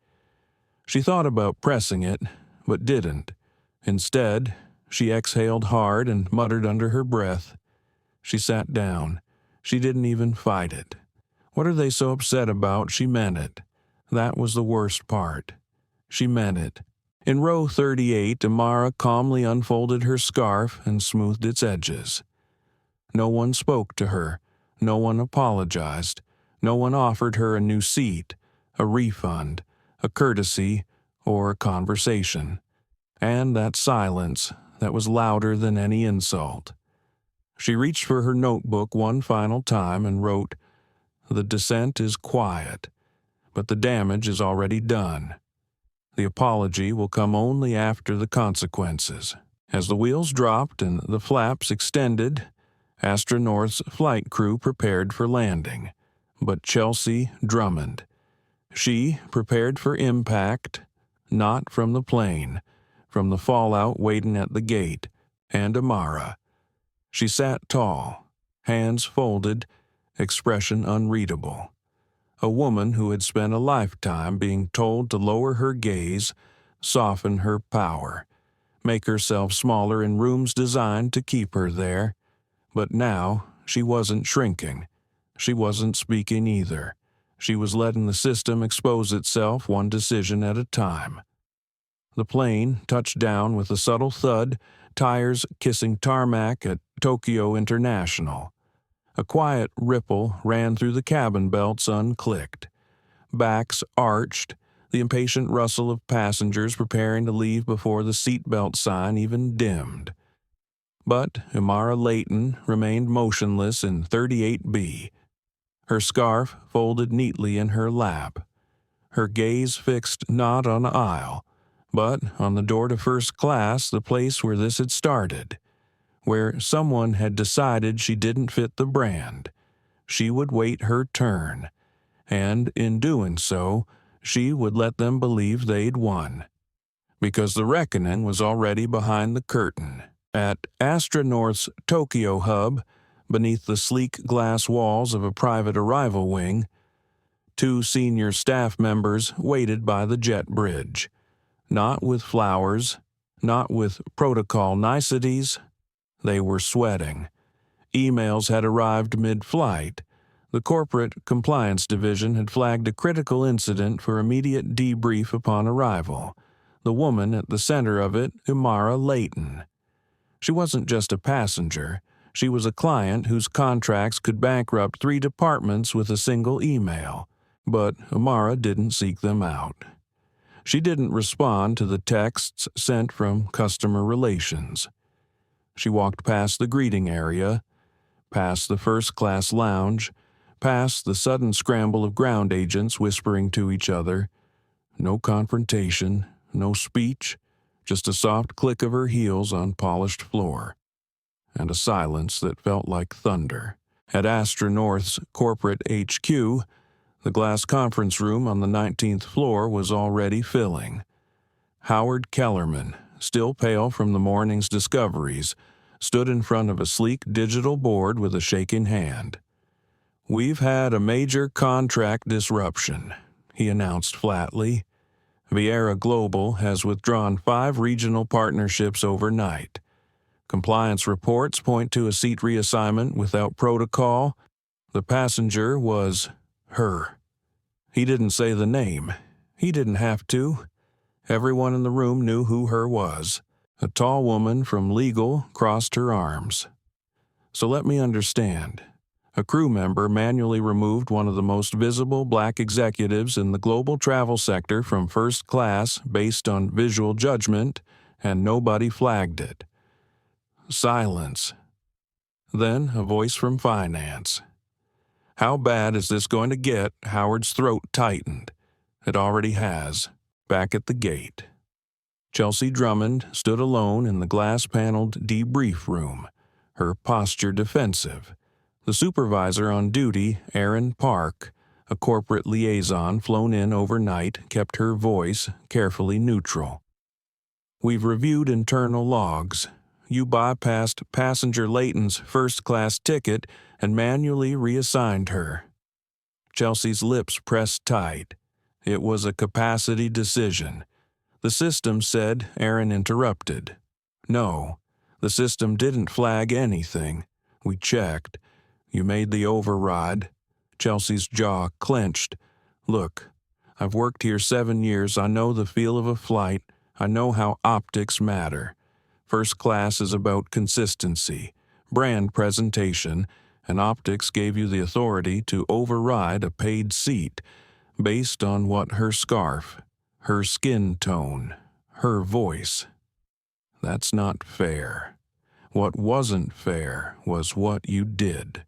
She thought about pressing it, but didn't. Instead, she exhaled hard and muttered under her breath. She sat down. She didn't even fight it. What are they so upset about? She meant it. That was the worst part. She meant it. In row 38, Imara calmly unfolded her scarf and smoothed its edges. No one spoke to her. No one apologized. No one offered her a new seat, a refund, a courtesy, or a conversation. And that silence that was louder than any insult. She reached for her notebook one final time and wrote, "The descent is quiet, but the damage is already done. The apology will come only after the consequences." As the wheels dropped and the flaps extended, Astronorth's flight crew prepared for landing. But Chelsea Drummond. She prepared for impact, not from the plane, from the fallout waiting at the gate, and Imara. She sat tall, hands folded, expression unreadable. A woman who had spent a lifetime being told to lower her gaze, soften her power, make herself smaller in rooms designed to keep her there. But now she wasn't shrinking. She wasn't speaking either. She was letting the system expose itself one decision at a time. The plane touched down with a subtle thud, tires kissing tarmac at Tokyo International. A quiet ripple ran through the cabin belts unclicked. Backs arched, the impatient rustle of passengers preparing to leave before the seatbelt sign even dimmed. But Imara Leighton remained motionless in 38B, her scarf folded neatly in her lap, her gaze fixed not on the aisle, but on the door to first class, the place where this had started, where someone had decided she didn't fit the brand. She would wait her turn, and in doing so, she would let them believe they'd won. Because the reckoning was already behind the curtain. At Astronorth's Tokyo hub, beneath the sleek glass walls of a private arrival wing, 2 senior staff members waited by the jet bridge. Not with flowers, not with protocol niceties. They were sweating. Emails had arrived mid-flight. The corporate compliance division had flagged a critical incident for immediate debrief upon arrival. The woman at the center of it, Imara Leighton. She wasn't just a passenger. She was a client whose contracts could bankrupt 3 departments with a single email. But Imara didn't seek them out. She didn't respond to the texts sent from customer relations. She walked past the greeting area, past the first-class lounge, past the sudden scramble of ground agents whispering to each other. No confrontation, no speech, just a soft click of her heels on polished floor, and a silence that felt like thunder. At Astronorth's corporate HQ, the glass conference room on the 19th floor was already filling. Howard Kellerman, still pale from the morning's discoveries, stood in front of a sleek digital board with a shaking hand. "We've had a major contract disruption," he announced flatly. "Viera Global has withdrawn 5 regional partnerships overnight. Compliance reports point to a seat reassignment without protocol. The passenger was her." He didn't say the name. He didn't have to. Everyone in the room knew who her was. A tall woman from legal crossed her arms. "So let me understand. A crew member manually removed one of the most visible black executives in the global travel sector from first class based on visual judgment, and nobody flagged it. Silence. Then a voice from finance. How bad is this going to get? Howard's throat tightened. It already has. Back at the gate. Chelsea Drummond stood alone in the glass-paneled debrief room, her posture defensive. The supervisor on duty, Aaron Park, a corporate liaison flown in overnight, kept her voice carefully neutral. We've reviewed internal logs. You bypassed passenger Leighton's first-class ticket and manually reassigned her. Chelsea's lips pressed tight. It was a capacity decision. The system said. Aaron interrupted. No, the system didn't flag anything. We checked. You made the override. Chelsea's jaw clenched. Look, I've worked here 7 years. I know the feel of a flight. I know how optics matter. First class is about consistency, brand presentation, and optics gave you the authority to override a paid seat based on what her scarf, her skin tone, her voice. That's not fair. What wasn't fair was what you did.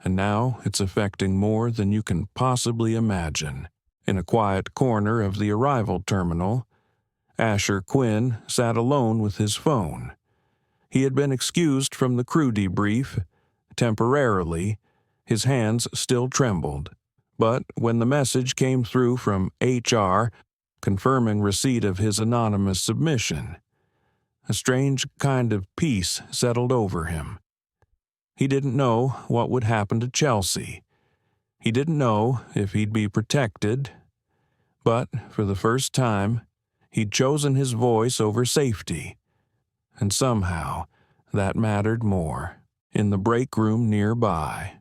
And now it's affecting more than you can possibly imagine. In a quiet corner of the arrival terminal, Asher Quinn sat alone with his phone. He had been excused from the crew debrief. Temporarily, his hands still trembled. But when the message came through from HR confirming receipt of his anonymous submission, a strange kind of peace settled over him. He didn't know what would happen to Chelsea. He didn't know if he'd be protected. But for the first time, he'd chosen his voice over safety. And somehow, that mattered more. In the break room nearby,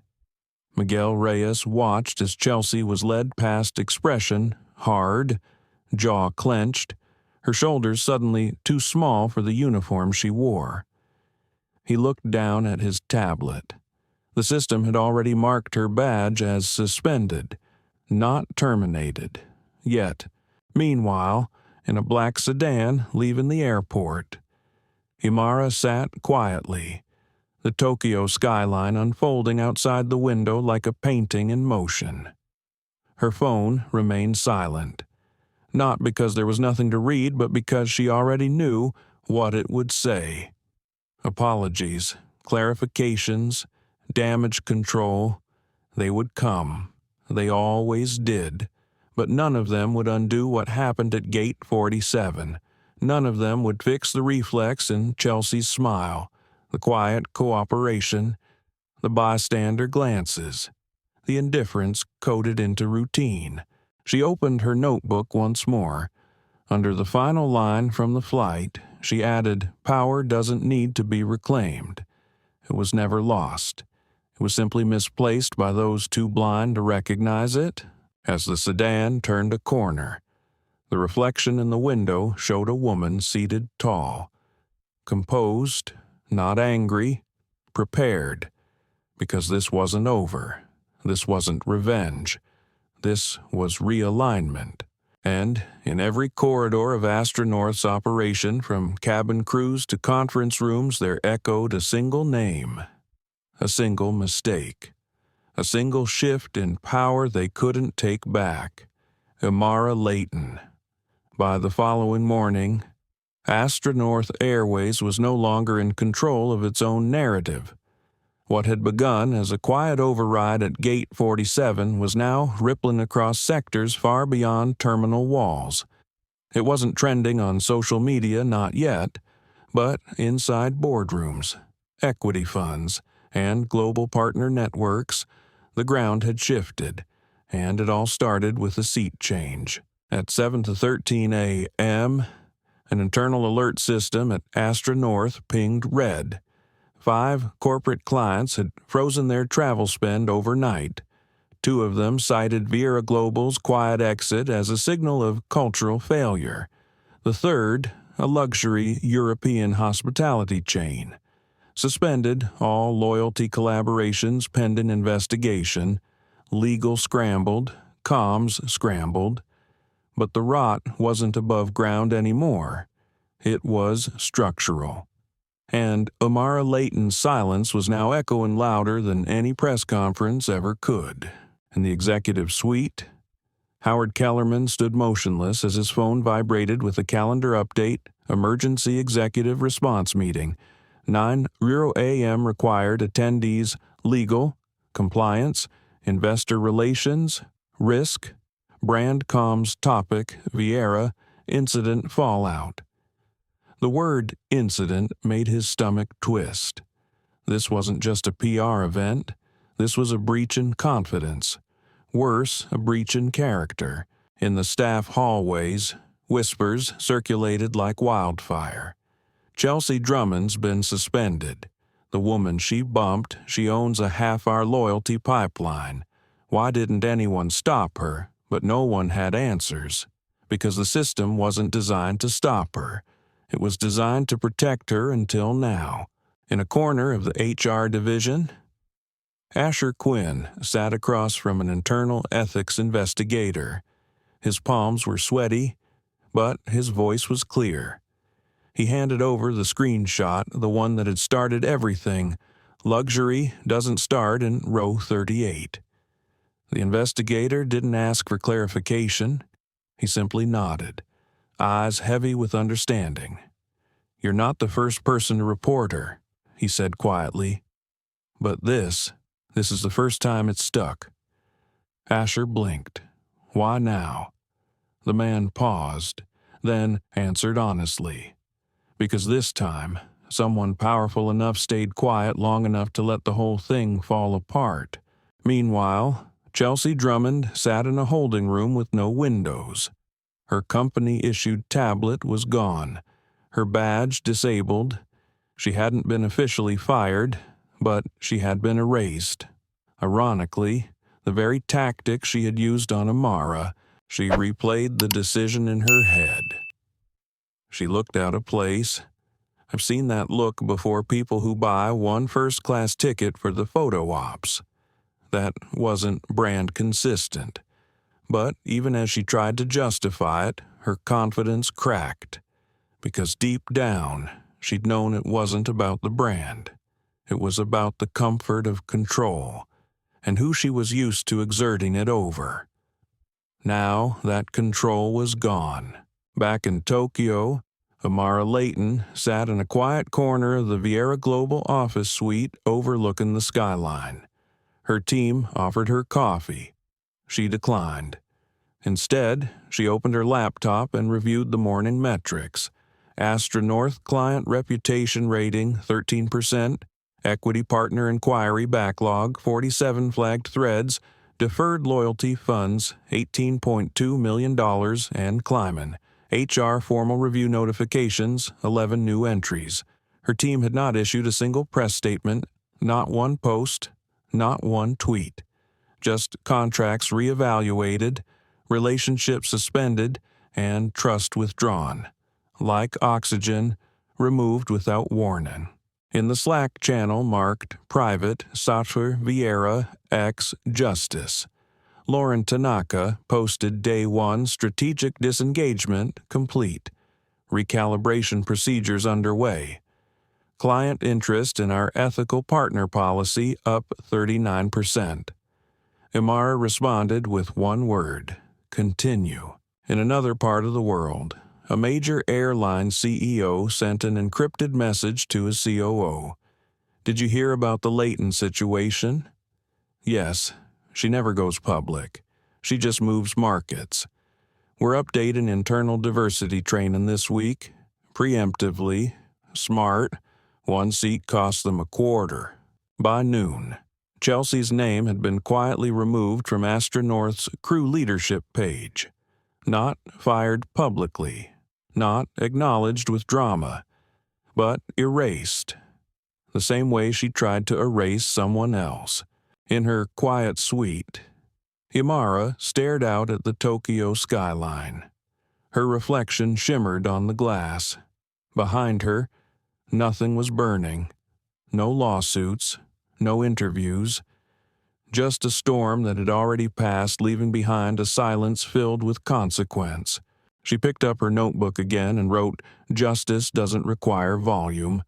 Miguel Reyes watched as Chelsea was led past expression, hard, jaw clenched, her shoulders suddenly too small for the uniform she wore. He looked down at his tablet. The system had already marked her badge as suspended, not terminated, yet. Meanwhile, in a black sedan leaving the airport, Imara sat quietly, the Tokyo skyline unfolding outside the window like a painting in motion. Her phone remained silent, not because there was nothing to read, but because she already knew what it would say. Apologies, clarifications, damage control, they would come. They always did. But none of them would undo what happened at Gate 47. None of them would fix the reflex in Chelsea's smile, the quiet cooperation, the bystander glances, the indifference coded into routine. She opened her notebook once more. Under the final line from the flight, she added, "Power doesn't need to be reclaimed." It was never lost. It was simply misplaced by those too blind to recognize it. As the sedan turned a corner, the reflection in the window showed a woman seated tall, composed, not angry, prepared, because this wasn't over. This wasn't revenge. This was realignment. And in every corridor of Astronorth's operation, from cabin crews to conference rooms, there echoed a single name, a single mistake, a single shift in power they couldn't take back. Imara Leighton. By the following morning, Astronorth Airways was no longer in control of its own narrative. What had begun as a quiet override at Gate 47 was now rippling across sectors far beyond terminal walls. It wasn't trending on social media, not yet, but inside boardrooms, equity funds, and global partner networks, the ground had shifted, and it all started with a seat change. At 7:13 a.m., an internal alert system at Astronorth pinged red. 5 corporate clients had frozen their travel spend overnight. 2 of them cited Viera Global's quiet exit as a signal of cultural failure. The third, a luxury European hospitality chain. Suspended all loyalty collaborations pending investigation. Legal scrambled. Comms scrambled. But the rot wasn't above ground anymore. It was structural. And Imara Leighton's silence was now echoing louder than any press conference ever could. In the executive suite, Howard Kellerman stood motionless as his phone vibrated with a calendar update, emergency executive response meeting. 9:00 a.m. required attendees legal, compliance, investor relations, risk, brand comms topic, Vieira, incident fallout. The word incident made his stomach twist. This wasn't just a PR event. This was a breach in confidence. Worse, a breach in character. In the staff hallways, whispers circulated like wildfire. Chelsea Drummond's been suspended. The woman she bumped, she owns a half-hour loyalty pipeline. Why didn't anyone stop her? But no one had answers. Because the system wasn't designed to stop her. It was designed to protect her until now. In a corner of the HR division, Asher Quinn sat across from an internal ethics investigator. His palms were sweaty, but his voice was clear. He handed over the screenshot, the one that had started everything. Luxury doesn't start in row 38. The investigator didn't ask for clarification. He simply nodded, eyes heavy with understanding. "You're not the first person to report her," he said quietly. "But this is the first time it's stuck." Asher blinked. Why now? The man paused, then answered honestly. Because this time, someone powerful enough stayed quiet long enough to let the whole thing fall apart. Meanwhile, Chelsea Drummond sat in a holding room with no windows. Her company-issued tablet was gone, her badge disabled. She hadn't been officially fired, but she had been erased. Ironically, the very tactic she had used on Imara, she replayed the decision in her head. She looked out of place. I've seen that look before people who buy one first-class ticket for the photo ops. That wasn't brand consistent. But even as she tried to justify it, her confidence cracked. Because deep down, she'd known it wasn't about the brand. It was about the comfort of control, and who she was used to exerting it over. Now that control was gone. Back in Tokyo, Imara Leighton sat in a quiet corner of the Vieira Global office suite overlooking the skyline. Her team offered her coffee. She declined. Instead, she opened her laptop and reviewed the morning metrics. Astronorth client reputation rating 13%, equity partner inquiry backlog 47 flagged threads, deferred loyalty funds $18.2 million and climbing. HR formal review notifications 11 new entries. Her team had not issued a single press statement, not one post, not one tweet. Just contracts reevaluated, relationships suspended, and trust withdrawn. Like oxygen, removed without warning. In the Slack channel marked Private Satver Vieira X Justice, Lauren Tanaka posted Day 1 strategic disengagement complete. Recalibration procedures underway. Client interest in our ethical partner policy up 39%. Imara responded with one word: continue. In another part of the world, a major airline CEO sent an encrypted message to his COO. "Did you hear about the Leighton situation?" "Yes. She never goes public. She just moves markets. We're updating internal diversity training this week. Preemptively. Smart. One seat cost them $25. By noon, Chelsea's name had been quietly removed from Astronorth's crew leadership page. Not fired publicly. Not acknowledged with drama. But erased. The same way she tried to erase someone else. In her quiet suite, Imara stared out at the Tokyo skyline. Her reflection shimmered on the glass. Behind her, nothing was burning. No lawsuits, no interviews, just a storm that had already passed, leaving behind a silence filled with consequence. She picked up her notebook again and wrote, "Justice doesn't require volume.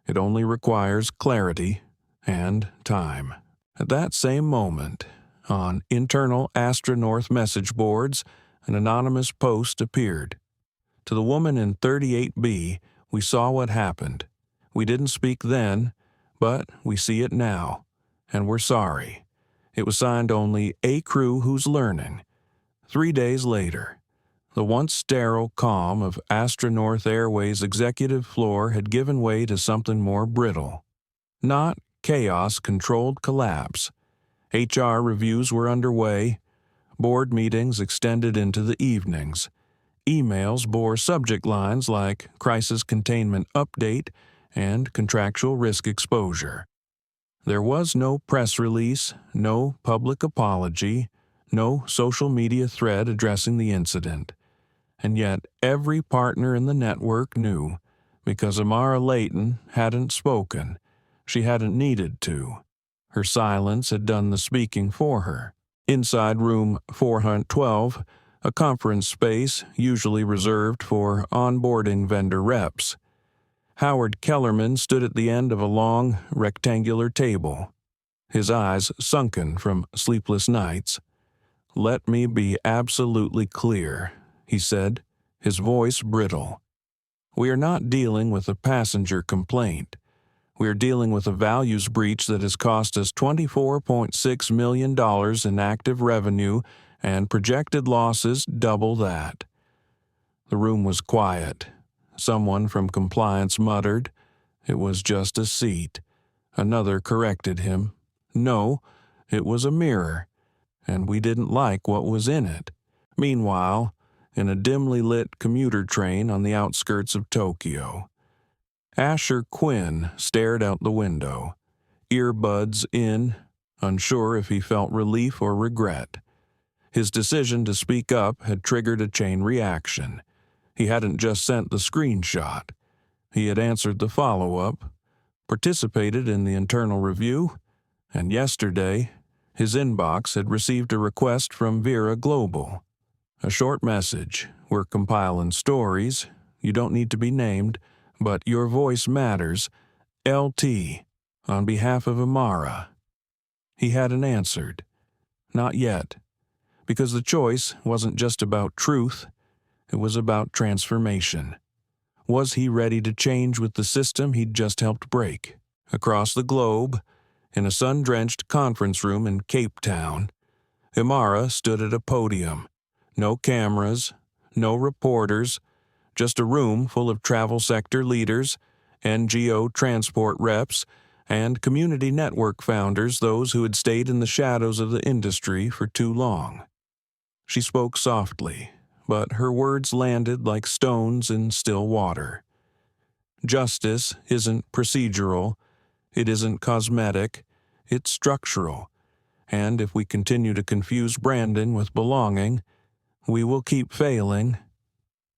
It only requires clarity and time." At that same moment, on internal Astronorth message boards, an anonymous post appeared. To the woman in 38B, we saw what happened. We didn't speak then, but we see it now, and we're sorry. It was signed only "A Crew Who's Learning." 3 days later, the once sterile calm of Astronorth Airways' executive floor had given way to something more brittle. Not chaos-controlled collapse. HR reviews were underway. Board meetings extended into the evenings. Emails bore subject lines like crisis containment update and contractual risk exposure. There was no press release, no public apology, no social media thread addressing the incident. And yet every partner in the network knew, because Imara Leighton hadn't spoken. She hadn't needed to. Her silence had done the speaking for her. Inside room 412, a conference space usually reserved for onboarding vendor reps, Howard Kellerman stood at the end of a long, rectangular table, his eyes sunken from sleepless nights. "Let me be absolutely clear," he said, his voice brittle. "We are not dealing with a passenger complaint. We are dealing with a values breach that has cost us $24.6 million in active revenue and projected losses double that." The room was quiet. Someone from compliance muttered, "It was just a seat." Another corrected him. No, it was a mirror, and we didn't like what was in it. Meanwhile, in a dimly lit commuter train on the outskirts of Tokyo, Asher Quinn stared out the window, earbuds in, unsure if he felt relief or regret. His decision to speak up had triggered a chain reaction. He hadn't just sent the screenshot. He had answered the follow-up, participated in the internal review, and yesterday, his inbox had received a request from Vera Global. A short message: "We're compiling stories. You don't need to be named, but your voice matters. LT, on behalf of Imara." He hadn't answered. Not yet. Because the choice wasn't just about truth, it was about transformation. Was he ready to change with the system he'd just helped break? Across the globe, in a sun-drenched conference room in Cape Town, Imara stood at a podium. No cameras, no reporters, just a room full of travel sector leaders, NGO transport reps, and community network founders, those who had stayed in the shadows of the industry for too long. She spoke softly, but her words landed like stones in still water. Justice isn't procedural, it isn't cosmetic, it's structural, and if we continue to confuse branding with belonging, we will keep failing.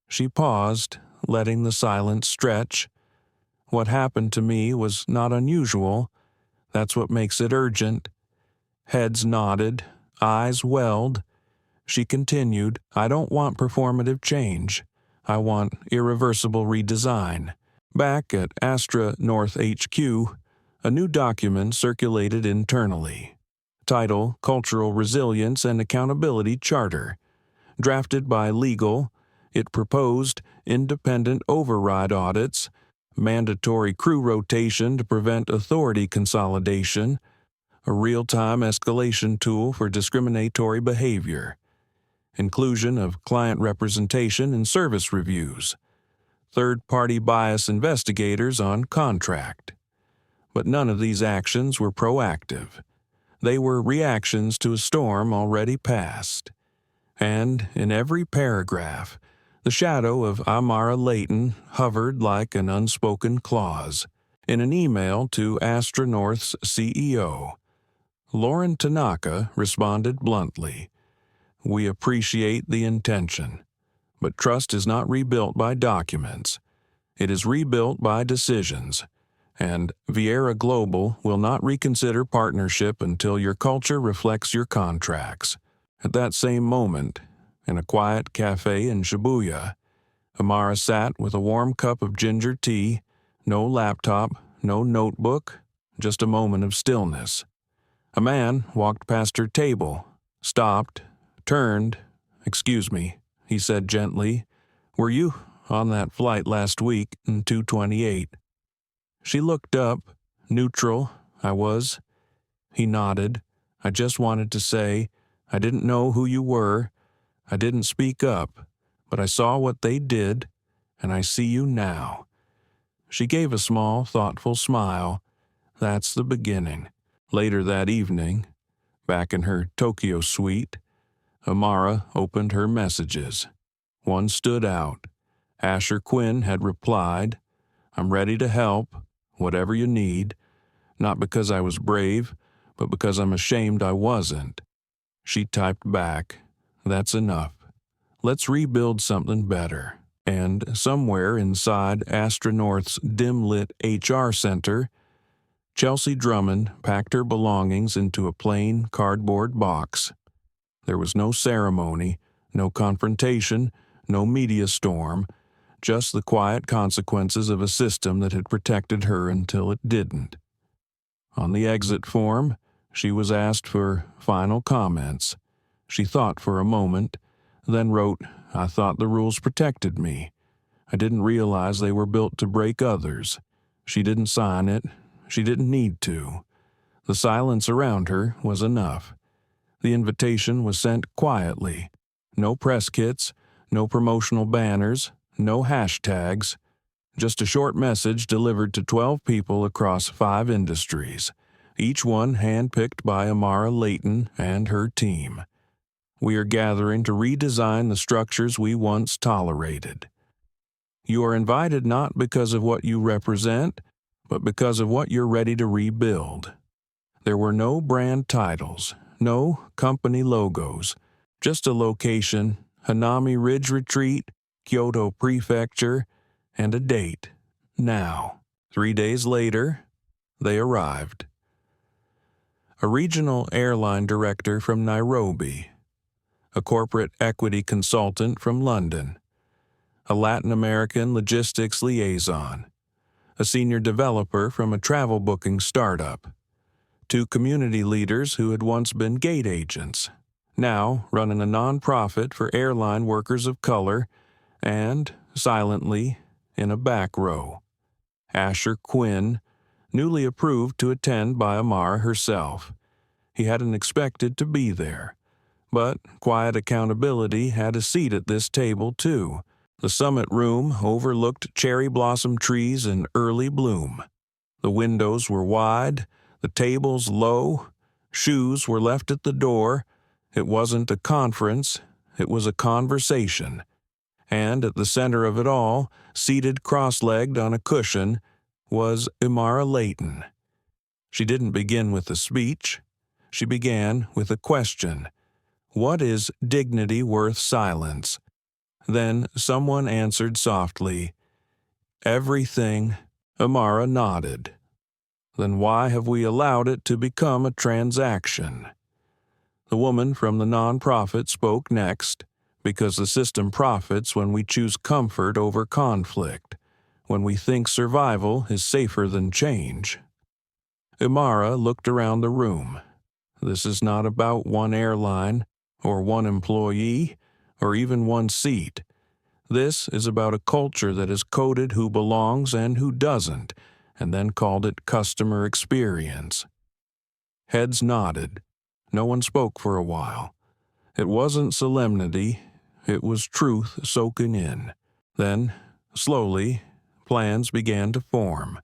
She paused, letting the silence stretch. What happened to me was not unusual. That's what makes it urgent. Heads nodded, eyes welled. She continued, "I don't want performative change. I want irreversible redesign." Back at Astronorth HQ, a new document circulated internally. Title: Cultural Resilience and Accountability Charter. Drafted by legal, it proposed independent override audits, mandatory crew rotation to prevent authority consolidation, a real-time escalation tool for discriminatory behavior, inclusion of client representation in service reviews, third-party bias investigators on contract. But none of these actions were proactive. They were reactions to a storm already past. And in every paragraph, the shadow of Imara Leighton hovered like an unspoken clause. In an email to Astronorth's CEO, Lauren Tanaka responded bluntly, "We appreciate the intention, but trust is not rebuilt by documents. It is rebuilt by decisions, And Vieira Global will not reconsider partnership until your culture reflects your contracts. At that same moment, in a quiet cafe in Shibuya, Imara sat with a warm cup of ginger tea, no laptop, no notebook, just a moment of stillness. A man walked past her table, stopped, turned. "Excuse me," he said gently. "Were you on that flight last week in 228? She looked up, neutral. "I was." He nodded. "I just wanted to say, I didn't know who you were. I didn't speak up, but I saw what they did, and I see you now." She gave a small, thoughtful smile. "That's the beginning." Later that evening, back in her Tokyo suite, Imara opened her messages. One stood out. Asher Quinn had replied, "I'm ready to help, whatever you need, not because I was brave, but because I'm ashamed I wasn't." She typed back, "That's enough. Let's rebuild something better." And somewhere inside Astronorth's dim-lit HR center, Chelsea Drummond packed her belongings into a plain cardboard box. There was no ceremony, no confrontation, no media storm, just the quiet consequences of a system that had protected her until it didn't. On the exit form, she was asked for final comments. She thought for a moment, then wrote, "I thought the rules protected me. I didn't realize they were built to break others." She didn't sign it. She didn't need to. The silence around her was enough. The invitation was sent quietly. No press kits, no promotional banners, no hashtags. Just a short message delivered to 12 people across 5 industries, each one handpicked by Imara Leighton and her team. "We are gathering to redesign the structures we once tolerated. You are invited not because of what you represent, but because of what you're ready to rebuild." There were no brand titles, no company logos, just a location, Hanami Ridge Retreat, Kyoto Prefecture, and a date, now. 3 days later, they arrived. A regional airline director from Nairobi, a corporate equity consultant from London, a Latin American logistics liaison, a senior developer from a travel booking startup, 2 community leaders who had once been gate agents, now running a nonprofit for airline workers of color, and, silently, in a back row, Asher Quinn, newly approved to attend by Imara herself. He hadn't expected to be there, but quiet accountability had a seat at this table too. The summit room overlooked cherry blossom trees in early bloom. The windows were wide, the tables low, shoes were left at the door. It wasn't a conference, it was a conversation. And at the center of it all, seated cross-legged on a cushion, was Imara Leighton. She didn't begin with a speech. She began with a question. What is dignity worth silence? Then someone answered softly, "Everything." Imara nodded. "Then why have we allowed it to become a transaction?" The woman from the nonprofit spoke next, because the system profits when we choose comfort over conflict, when we think survival is safer than change. Imara looked around the room. This is not about one airline, or one employee, or even one seat. This is about a culture that has coded who belongs and who doesn't, and then called it customer experience. Heads nodded. No one spoke for a while. It wasn't solemnity, it was truth soaking in. Then, slowly, plans began to form.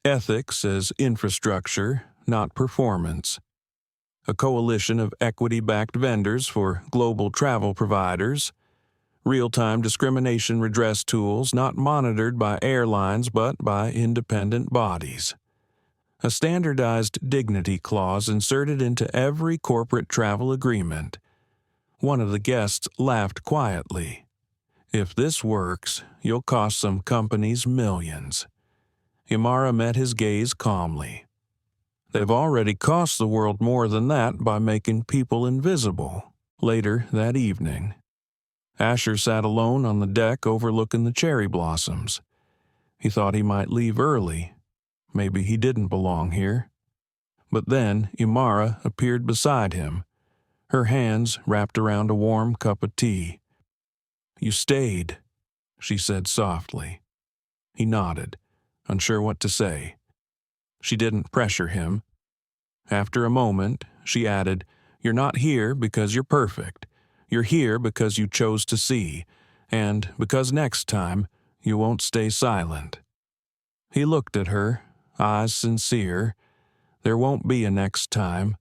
Ethics as infrastructure, not performance. A coalition of equity-backed vendors for global travel providers. Real-time discrimination redress tools not monitored by airlines but by independent bodies. A standardized dignity clause inserted into every corporate travel agreement. One of the guests laughed quietly. "If this works, you'll cost some companies millions." Imara met his gaze calmly. They've already cost the world more than that by making people invisible. Later that evening, Asher sat alone on the deck overlooking the cherry blossoms. He thought he might leave early. Maybe he didn't belong here. But then Imara appeared beside him, her hands wrapped around a warm cup of tea. "You stayed," she said softly. He nodded, unsure what to say. She didn't pressure him. After a moment, she added, "You're not here because you're perfect. You're here because you chose to see, and because next time you won't stay silent." He looked at her, eyes sincere. There won't be a next time.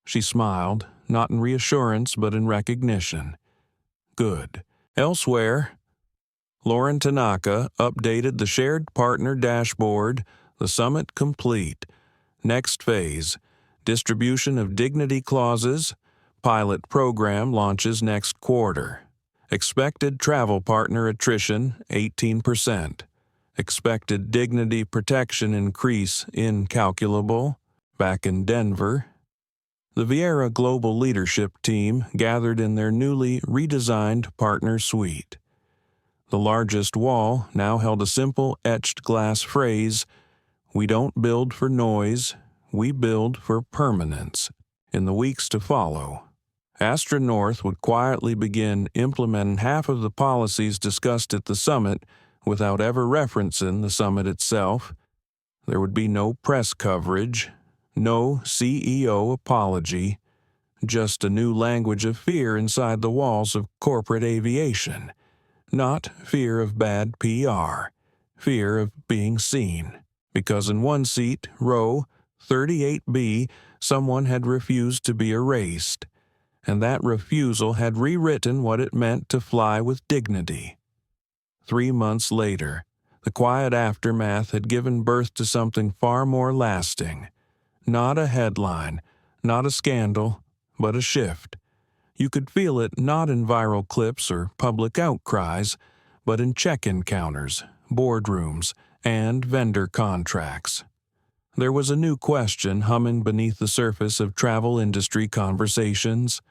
She smiled, not in reassurance but in recognition. Good. Elsewhere, Lauren Tanaka updated the shared partner dashboard, the summit complete. Next phase, distribution of dignity clauses, pilot program launches next quarter. Expected travel partner attrition 18%. Expected dignity protection increase incalculable. Back in Denver, the Vieira Global Leadership Team gathered in their newly redesigned partner suite. The largest wall now held a simple etched glass phrase, "We don't build for noise, we build for permanence." In the weeks to follow, Astra North would quietly begin implementing half of the policies discussed at the summit without ever referencing the summit itself. There would be no press coverage, no CEO apology, just a new language of fear inside the walls of corporate aviation. Not fear of bad PR, fear of being seen. Because in one seat, row 38B, someone had refused to be erased, and that refusal had rewritten what it meant to fly with dignity. 3 months later, the quiet aftermath had given birth to something far more lasting. Not a headline, not a scandal, but a shift. You could feel it not in viral clips or public outcries, but in check-in counters, boardrooms, and vendor contracts. There was a new question humming beneath the surface of travel industry conversations.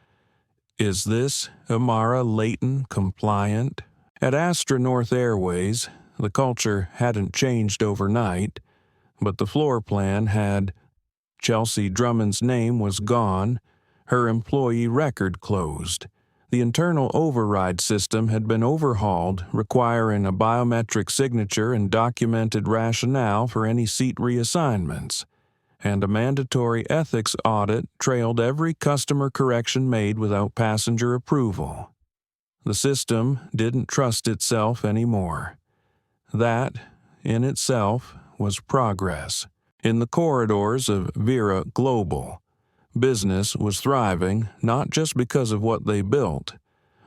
Is this Imara Leighton compliant? At Astra North Airways, the culture hadn't changed overnight, but the floor plan had. Chelsea Drummond's name was gone, her employee record closed. The internal override system had been overhauled, requiring a biometric signature and documented rationale for any seat reassignments, and a mandatory ethics audit trailed every customer correction made without passenger approval. The system didn't trust itself anymore. That, in itself, was progress. In the corridors of Vieira Global, business was thriving not just because of what they built,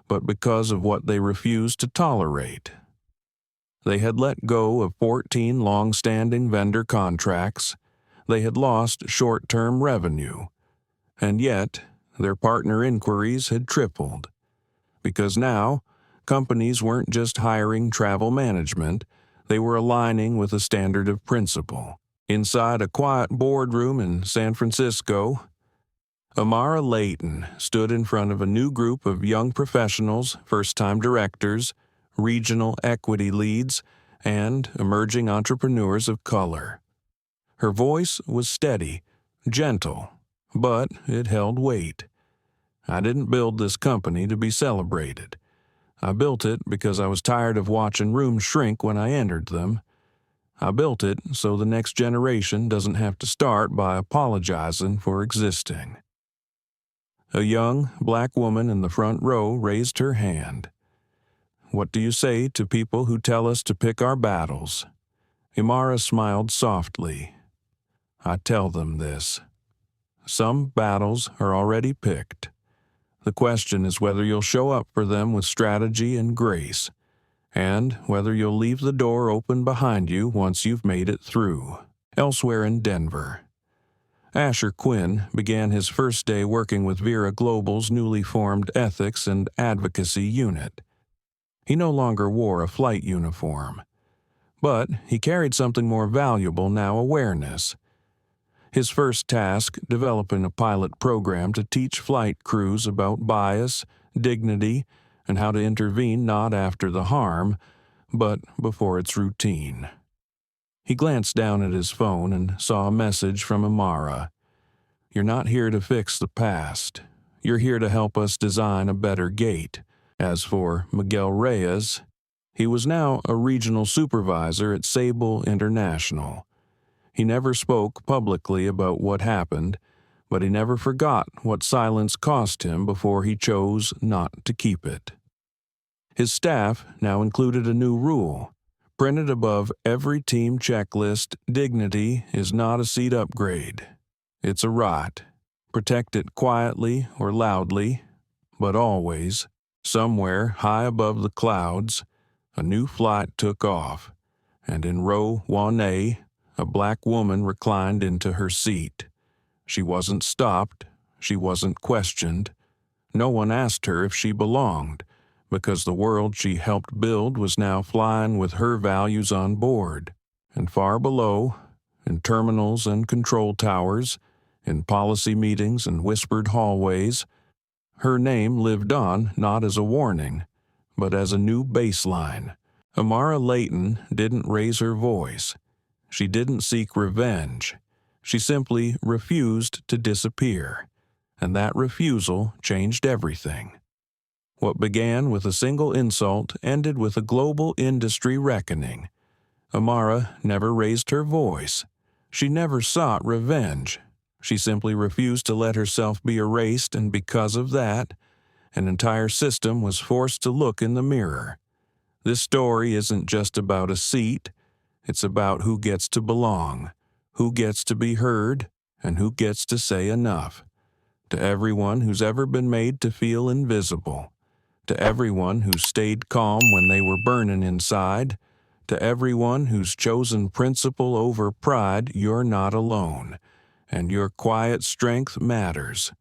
but because of what they refused to tolerate. They had let go of 14 long-standing vendor contracts. They had lost short-term revenue. And yet, their partner inquiries had tripled. Because now, companies weren't just hiring travel management, they were aligning with a standard of principle. Inside a quiet boardroom in San Francisco, Imara Leighton stood in front of a new group of young professionals, first-time directors, regional equity leads, and emerging entrepreneurs of color. Her voice was steady, gentle, but it held weight. I didn't build this company to be celebrated. I built it because I was tired of watching rooms shrink when I entered them. I built it so the next generation doesn't have to start by apologizing for existing. A young black woman in the front row raised her hand. What do you say to people who tell us to pick our battles? Imara smiled softly. I tell them this. Some battles are already picked. The question is whether you'll show up for them with strategy and grace, and whether you'll leave the door open behind you once you've made it through. Elsewhere in Denver, Asher Quinn began his first day working with Vieira Global's newly formed Ethics and Advocacy Unit. He no longer wore a flight uniform, But he carried something more valuable now: awareness. His first task, developing a pilot program to teach flight crews about bias, dignity, and how to intervene not after the harm, but before it's routine. He glanced down at his phone and saw a message from Imara. "You're not here to fix the past. You're here to help us design a better gate." As for Miguel Reyes, he was now a regional supervisor at Sable International. He never spoke publicly about what happened, but he never forgot what silence cost him before he chose not to keep it. His staff now included a new rule. Printed above every team checklist: dignity is not a seat upgrade. It's a right. Protect it quietly or loudly, but always, somewhere high above the clouds, a new flight took off, and in row 1A, a black woman reclined into her seat. She wasn't stopped. She wasn't questioned. No one asked her if she belonged, because the world she helped build was now flying with her values on board. And far below, in terminals and control towers, in policy meetings and whispered hallways, her name lived on not as a warning, but as a new baseline. Imara Leighton didn't raise her voice. She didn't seek revenge. She simply refused to disappear, and that refusal changed everything. What began with a single insult ended with a global industry reckoning. Imara never raised her voice. She never sought revenge. She simply refused to let herself be erased, and because of that, an entire system was forced to look in the mirror. This story isn't just about a seat. It's about who gets to belong, who gets to be heard, and who gets to say enough. To everyone who's ever been made to feel invisible. To everyone who stayed calm when they were burning inside. To everyone who's chosen principle over pride, you're not alone, and your quiet strength matters.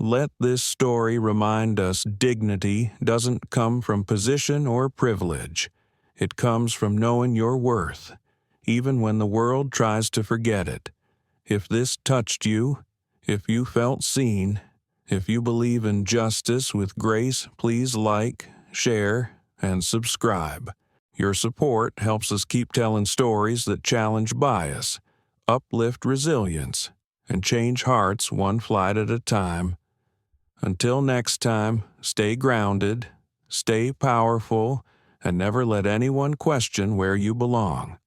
Let this story remind us dignity doesn't come from position or privilege. It comes from knowing your worth, even when the world tries to forget it. If this touched you, if you felt seen, if you believe in justice with grace, please like, share, and subscribe. Your support helps us keep telling stories that challenge bias, uplift resilience, and change hearts one flight at a time. Until next time, stay grounded, stay powerful, and never let anyone question where you belong.